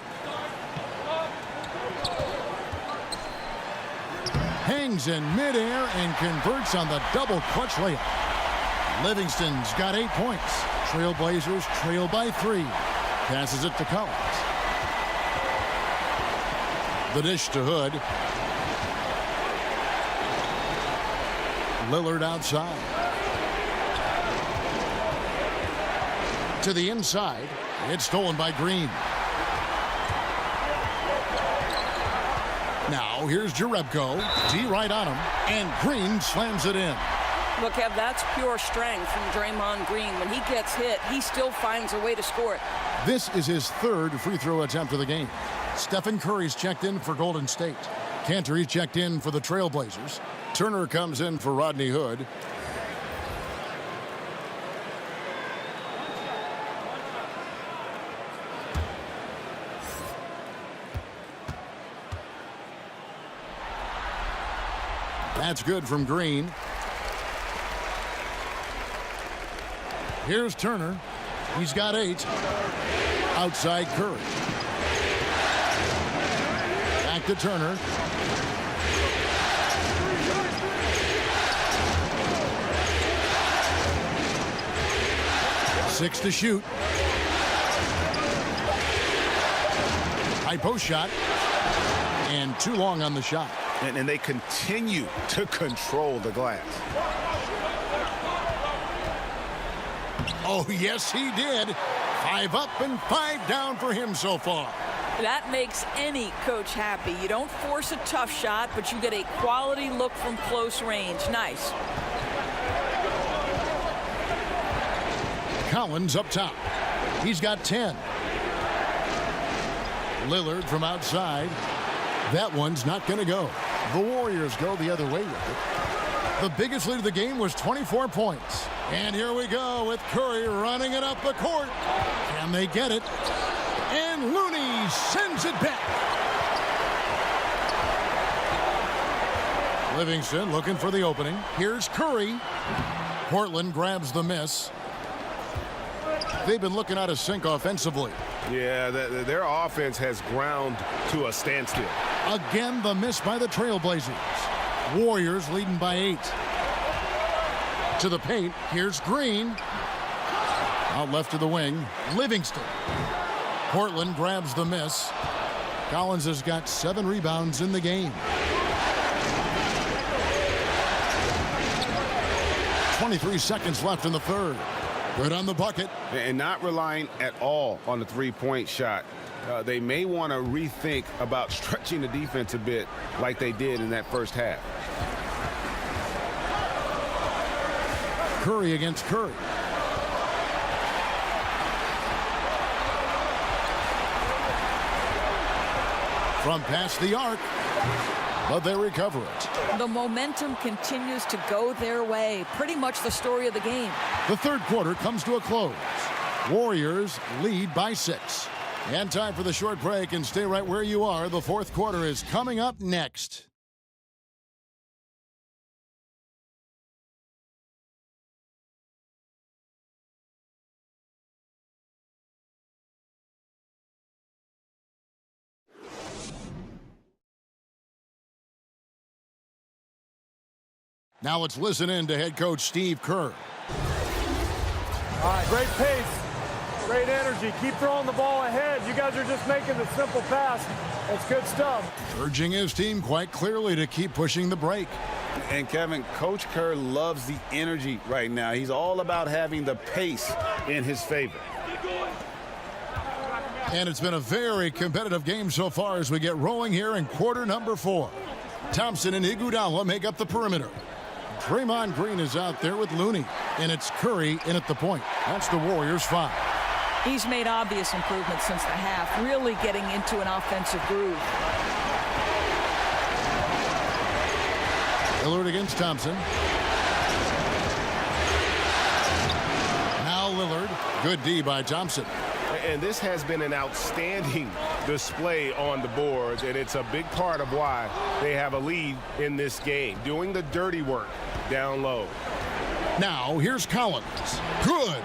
Hangs in midair and converts on the double clutch layup. Livingston's got 8 points. Trailblazers trail by 3. Passes it to Collins. The dish to Hood. Lillard outside. To the inside. It's stolen by Green. Now here's Jerebko. D right on him. And Green slams it in. Look, Kev, that's pure strength from Draymond Green. When he gets hit, he still finds a way to score it. This is his 3rd free throw attempt of the game. Stephen Curry's checked in for Golden State. Cantor's checked in for the Trailblazers. Turner comes in for Rodney Hood. That's good from Green. Here's Turner. He's got 8. Outside Curry. to Turner. Six to shoot. High post shot. And too long on the shot. And they continue to control the glass. Oh, yes, he did. 5 up and 5 down for him so far. That makes any coach happy. You don't force a tough shot, but you get a quality look from close range. Nice. Collins up top. He's got 10. Lillard from outside. That one's not going to go. The Warriors go the other way with it. The biggest lead of the game was 24 points. And here we go with Curry running it up the court. Can they get it? And Looney sends it back. Livingston looking for the opening. Here's Curry. Portland grabs the miss. They've been looking out of sync offensively. Yeah, their offense has ground to a standstill. Again, the miss by the Trailblazers. Warriors leading by 8. To the paint, here's Green. Out left to the wing, Livingston. Portland grabs the miss. Collins has got 7 rebounds in the game. 23 seconds left in the third. Good on the bucket. And not relying at all on the three-point shot. They may want to rethink about stretching the defense a bit like they did in that first half. Curry against Curry. From past the arc, but they recover it. The momentum continues to go their way. Pretty much the story of the game. The third quarter comes to a close. Warriors lead by 6. And time for the short break, and stay right where you are. The fourth quarter is coming up next. Now let's listen in to head coach Steve Kerr. All right, great pace, great energy. Keep throwing the ball ahead. You guys are just making the simple pass. That's good stuff. Urging his team quite clearly to keep pushing the break. And Kevin, Coach Kerr loves the energy right now. He's all about having the pace in his favor. And it's been a very competitive game so far as we get rolling here in quarter number 4. Thompson and Iguodala make up the perimeter. Draymond Green is out there with Looney, and it's Curry in at the point. That's the Warriors' 5. He's made obvious improvements since the half, really getting into an offensive groove. Lillard against Thompson. Now Lillard. Good D by Thompson. And this has been an outstanding display on the boards, and it's a big part of why they have a lead in this game, doing the dirty work down low. Now here's Collins. Good.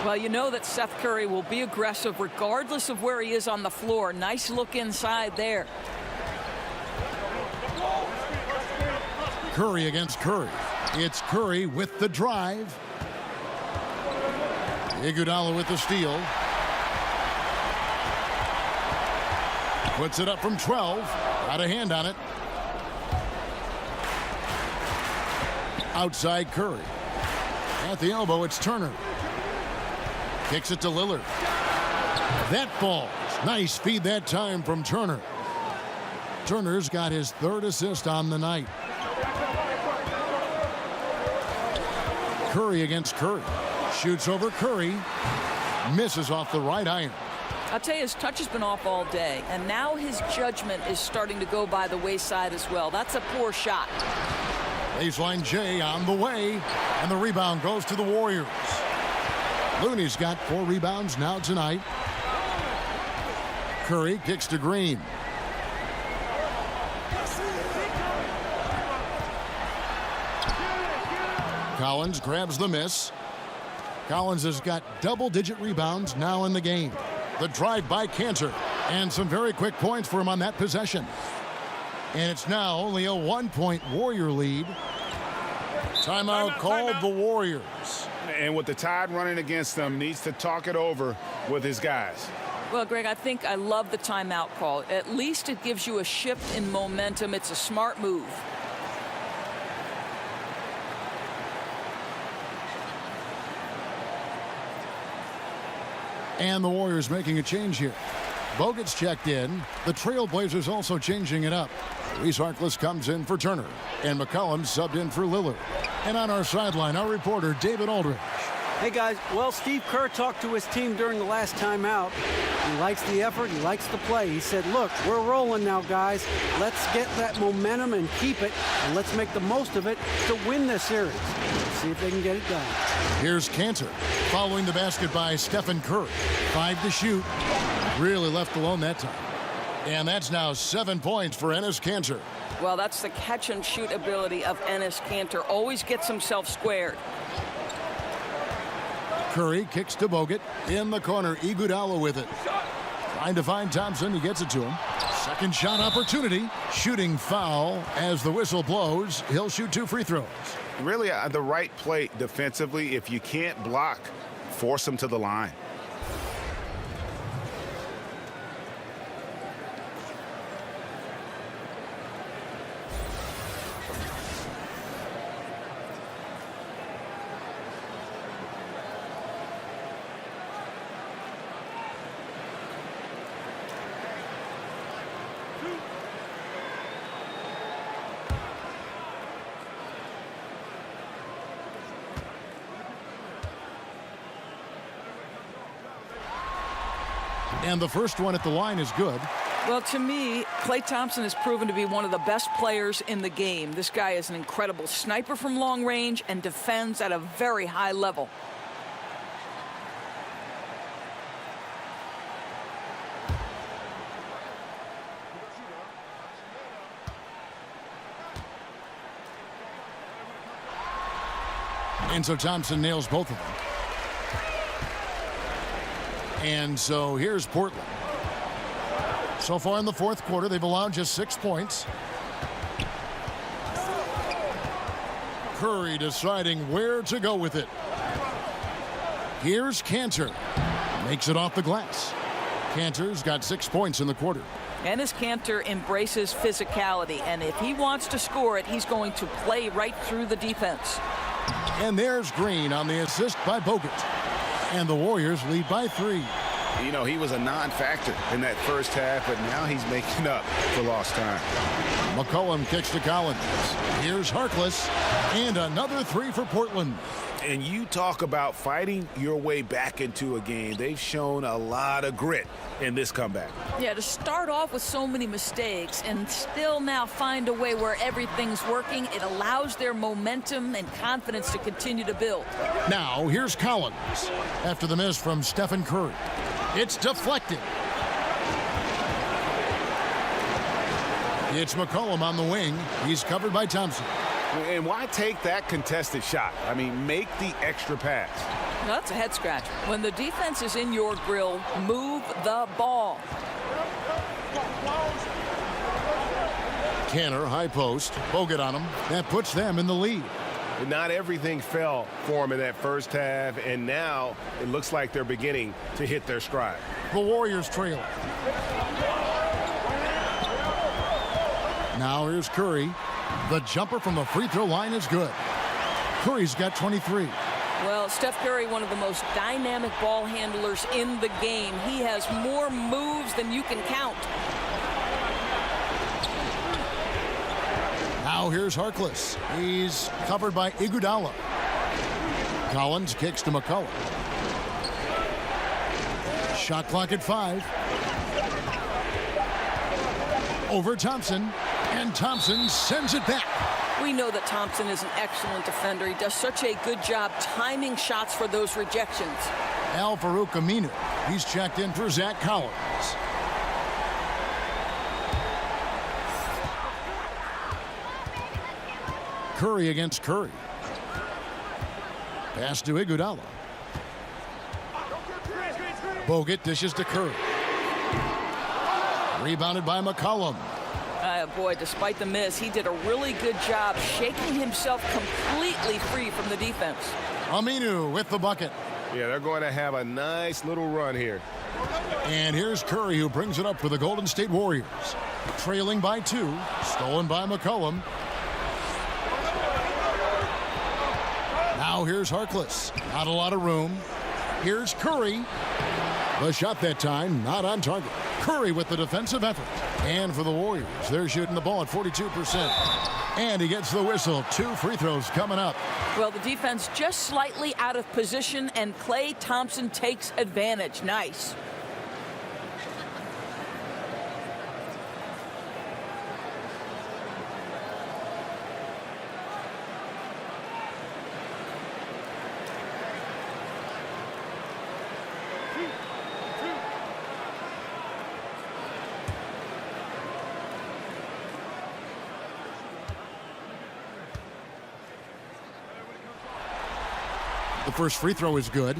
Well, you know that Seth Curry will be aggressive regardless of where he is on the floor. Nice look inside there. Curry against Curry. It's Curry with the drive. Iguodala with the steal. Puts it up from 12. Got a hand on it. Outside Curry. At the elbow, it's Turner. Kicks it to Lillard. That falls. Nice feed that time from Turner. Turner's got his 3rd assist on the night. Curry against Curry. Shoots over Curry. Misses off the right iron. I'll tell you, his touch has been off all day, and now his judgment is starting to go by the wayside as well. That's a poor shot. Baseline J on the way, and the rebound goes to the Warriors. Looney's got 4 rebounds now tonight. Curry kicks to Green. Collins grabs the miss. Collins has got double-digit rebounds now in the game. The drive by Cantor, and some very quick points for him on that possession. And it's now only a 1-point Warrior lead. Timeout called the Warriors. And with the Tide running against them, needs to talk it over with his guys. Well, Greg, I think I love the timeout call. At least it gives you a shift in momentum. It's a smart move. And the Warriors making a change here. Bogut's checked in. The Trailblazers also changing it up. Reese Harkless comes in for Turner. And McCollum subbed in for Lillard. And on our sideline, our reporter, David Aldridge. Hey, guys. Well, Steve Kerr talked to his team during the last timeout. He likes the effort. He likes the play. He said, look, we're rolling now, guys. Let's get that momentum and keep it. And let's make the most of it to win this series. Let's see if they can get it done. Here's Cantor following the basket by Stephen Curry. 5 to shoot. Really left alone that time. And that's now 7 points for Enes Kanter. Well, that's the catch and shoot ability of Enes Kanter. Always gets himself squared. Curry kicks to Bogut. In the corner, Iguodala with it. Trying to find Thompson. He gets it to him. Second shot opportunity. Shooting foul as the whistle blows. He'll shoot 2 free throws. Really the right play defensively. If you can't block, force them to the line. And the first one at the line is good. Well, to me, Klay Thompson has proven to be one of the best players in the game. This guy is an incredible sniper from long range and defends at a very high level. And so Thompson nails both of them. And so here's Portland. So far in the fourth quarter, they've allowed just 6 points. Curry deciding where to go with it. Here's Kanter. Makes it off the glass. Kanter's got 6 points in the quarter. Enes Kanter embraces physicality, and if he wants to score it, he's going to play right through the defense. And there's Green on the assist by Bogut. And the Warriors lead by 3. You know, he was a non-factor in that first half, but now he's making up for lost time. McCollum kicks to Collins. Here's Harkless. And another 3 for Portland. And you talk about fighting your way back into a game. They've shown a lot of grit in this comeback. Yeah, to start off with so many mistakes and still now find a way where everything's working, it allows their momentum and confidence to continue to build. Now, here's Collins. After the miss from Stephen Curry. It's deflected. It's McCollum on the wing. He's covered by Thompson. And why take that contested shot? I mean, make the extra pass. No, that's a head scratch. When the defense is in your grill, move the ball. Kanter, high post. Bogut on him. That puts them in the lead. Not everything fell for him in that first half, and now it looks like they're beginning to hit their stride. The Warriors trail. Now here's Curry. The jumper from the free throw line is good. Curry's got 23. Well, Steph Curry, one of the most dynamic ball handlers in the game. He has more moves than you can count. Now here's Harkless. He's covered by Iguodala. Collins kicks to McCollum. Shot clock at 5. Over Thompson. And Thompson sends it back. We know that Thompson is an excellent defender. He does such a good job timing shots for those rejections. Al-Farouq Aminu. He's checked in for Zach Collins. Curry against Curry. Pass to Iguodala. Bogut dishes to Curry. Rebounded by McCollum. Boy, despite the miss, he did a really good job shaking himself completely free from the defense. Aminu with the bucket. Yeah, they're going to have a nice little run here. And here's Curry, who brings it up for the Golden State Warriors. Trailing by 2, stolen by McCollum. Now here's Harkless. Not a lot of room. Here's Curry. The shot that time, not on target. Curry with the defensive effort. And for the Warriors, they're shooting the ball at 42%. And he gets the whistle. 2 free throws coming up. Well, the defense just slightly out of position, and Klay Thompson takes advantage. Nice. The first free throw is good.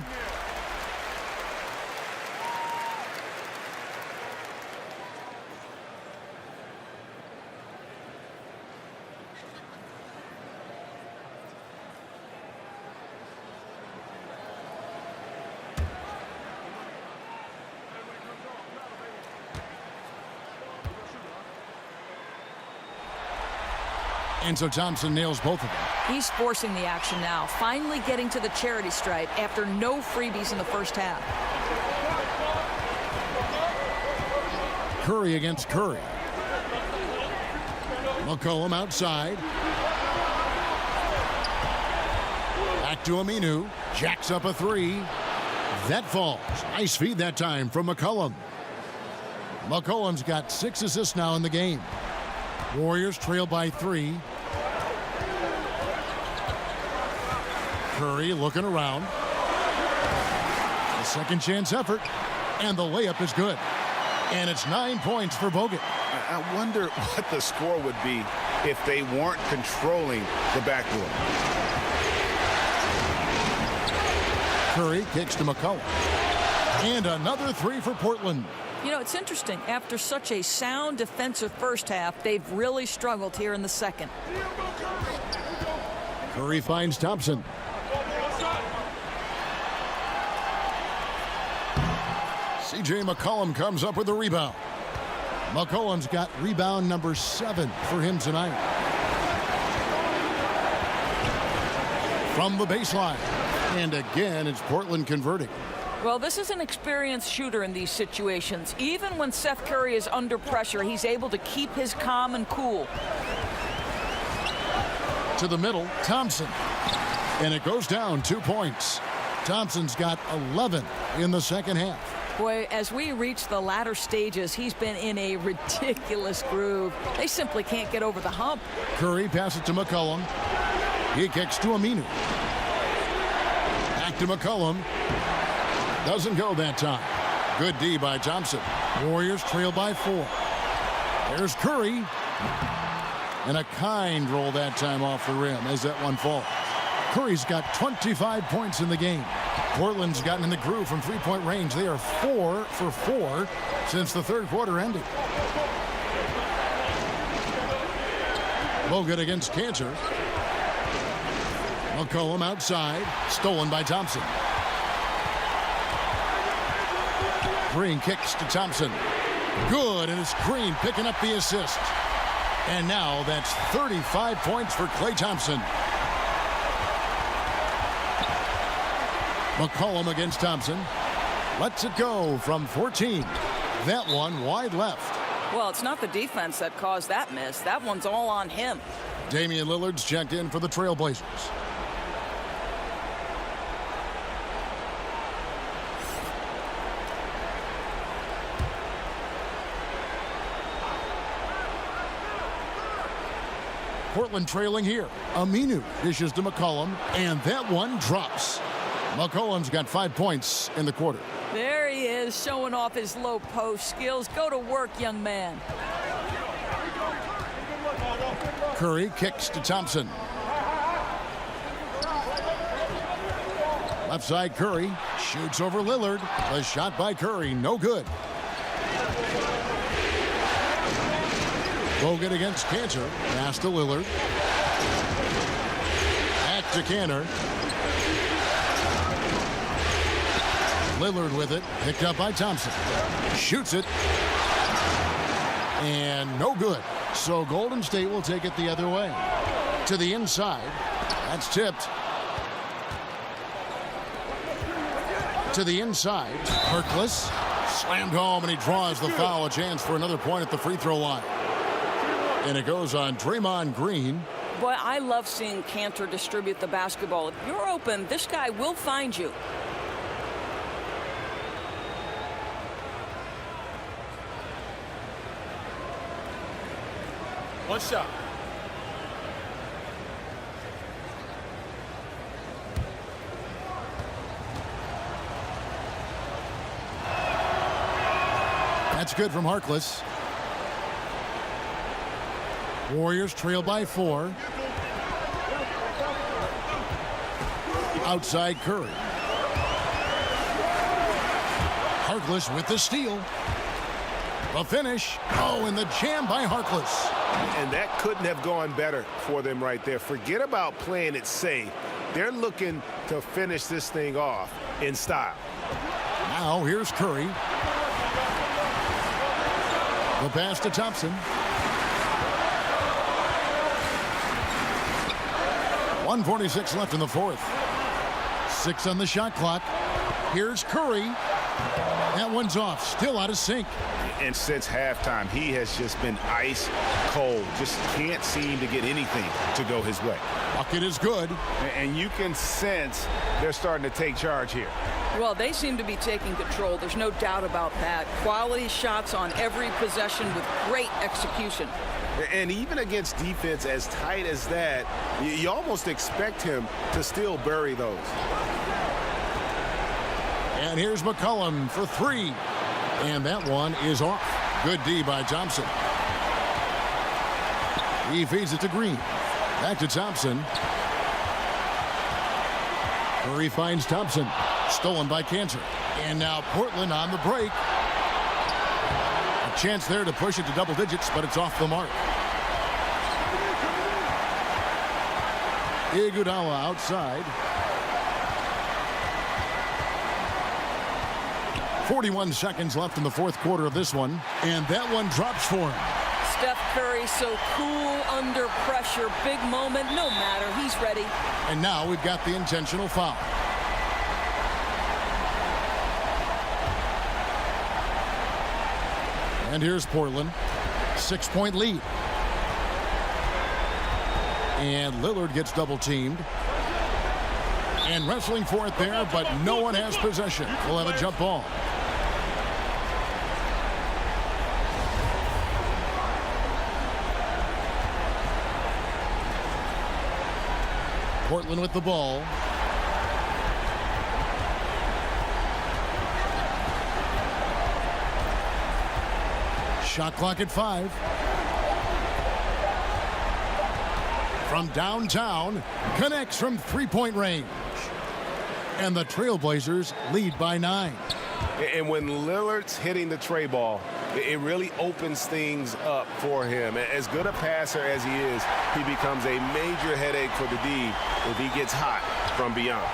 And so Thompson nails both of them. He's forcing the action now, finally getting to the charity stripe after no freebies in the first half. Curry against Curry. McCollum outside. Back to Aminu. Jacks up a 3. That falls. Nice feed that time from McCollum. McCollum's got 6 assists now in the game. Warriors trail by 3. Curry looking around. A second chance effort. And the layup is good. And it's 9 points for Bogut. I wonder what the score would be if they weren't controlling the backboard. Curry kicks to McCollum. And another 3 for Portland. You know, it's interesting. After such a sound defensive first half, they've really struggled here in the second. Curry finds Thompson. C.J. McCollum comes up with the rebound. McCollum's got rebound number 7 for him tonight. From the baseline. And again, it's Portland converting. Well, this is an experienced shooter in these situations. Even when Seth Curry is under pressure, he's able to keep his calm and cool. To the middle, Thompson. And it goes down 2 points. Thompson's got 11 in the second half. Boy, as we reach the latter stages, he's been in a ridiculous groove. They simply can't get over the hump. Curry passes to McCollum. He kicks to Aminu. Back to McCollum. Doesn't go that time. Good D by Thompson. Warriors trail by 4. There's Curry. And a kind roll that time off the rim as that one falls. Curry's got 25 points in the game. Portland's gotten in the groove from three-point range. They are 4 for 4 since the third quarter ended. Bogut against Cantor. McCollum outside. Stolen by Thompson. Green kicks to Thompson. Good, and it's Green picking up the assist. And now that's 35 points for Klay Thompson. McCollum against Thompson. Lets it go from 14. That one wide left. Well, it's not the defense that caused that miss. That one's all on him. Damian Lillard's checked in for the Trailblazers. Portland trailing here. Aminu dishes to McCollum, and that one drops. McCollum's got 5 points in the quarter. There he is, showing off his low post skills. Go to work, young man. Curry kicks to Thompson. Left side Curry shoots over Lillard. The shot by Curry, no good. Bogut against Cantor. Pass to Lillard. Back to Cantor. Lillard with it. Picked up by Thompson. Shoots it. And no good. So Golden State will take it the other way. To the inside. That's tipped. To the inside. Harkless. Slammed home, and he draws the foul. A chance for another point at the free throw line. And it goes on Draymond Green. Boy, I love seeing Cantor distribute the basketball. If you're open, this guy will find you. One shot. That's good from Harkless. Warriors trail by 4. Outside Curry. Harkless with the steal. The finish. Oh, and the jam by Harkless. And that couldn't have gone better for them right there. Forget about playing it safe. They're looking to finish this thing off in style. Now here's Curry. The pass to Thompson. 1:46 left in the fourth. 6 on the shot clock. Here's Curry. That one's off. Still out of sync. And since halftime, he has just been ice cold. Just can't seem to get anything to go his way. Bucket is good. And you can sense they're starting to take charge here. Well, they seem to be taking control. There's no doubt about that. Quality shots on every possession with great execution. And even against defense as tight as that, you almost expect him to still bury those. And here's McCollum for 3. And that one is off. Good D by Thompson. He feeds it to Green. Back to Thompson. Curry finds Thompson. Stolen by Cantor. And now Portland on the break. A chance there to push it to double digits, but it's off the mark. Iguodala outside. 41 seconds left in the fourth quarter of this one. And that one drops for him. Steph Curry so cool under pressure. Big moment, no matter. He's ready. And now we've got the intentional foul. And here's Portland. 6-point lead. And Lillard gets double teamed. And wrestling for it there, but no one has possession. We'll have a jump ball. Portland with the ball. Shot clock at 5. From downtown, connects from 3-point range. And the Trailblazers lead by 9. And when Lillard's hitting the tray ball, it really opens things up for him. As good a passer as he is, he becomes a major headache for the D if he gets hot from beyond.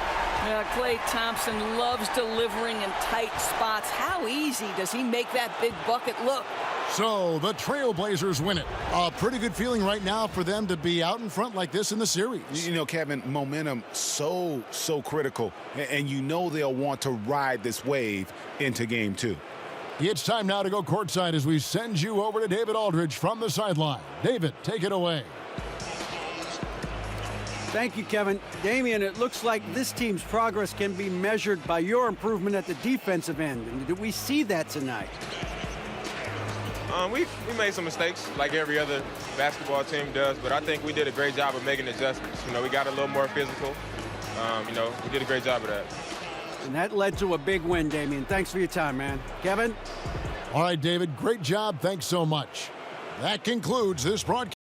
Klay Thompson loves delivering in tight spots. How easy does he make that big bucket look? So the Trailblazers win it. A pretty good feeling right now for them to be out in front like this in the series. You know, Kevin, momentum so critical. And you know they'll want to ride this wave into game 2. It's time now to go courtside as we send you over to David Aldridge from the sideline. David, take it away. Thank you, Kevin. Damian, it looks like this team's progress can be measured by your improvement at the defensive end. And did we see that tonight? We made some mistakes like every other basketball team does, but I think we did a great job of making adjustments. You know, we got a little more physical. You know, we did a great job of that. And that led to a big win, Damian. Thanks for your time, man. Kevin? All right, David, great job. Thanks so much. That concludes this broadcast.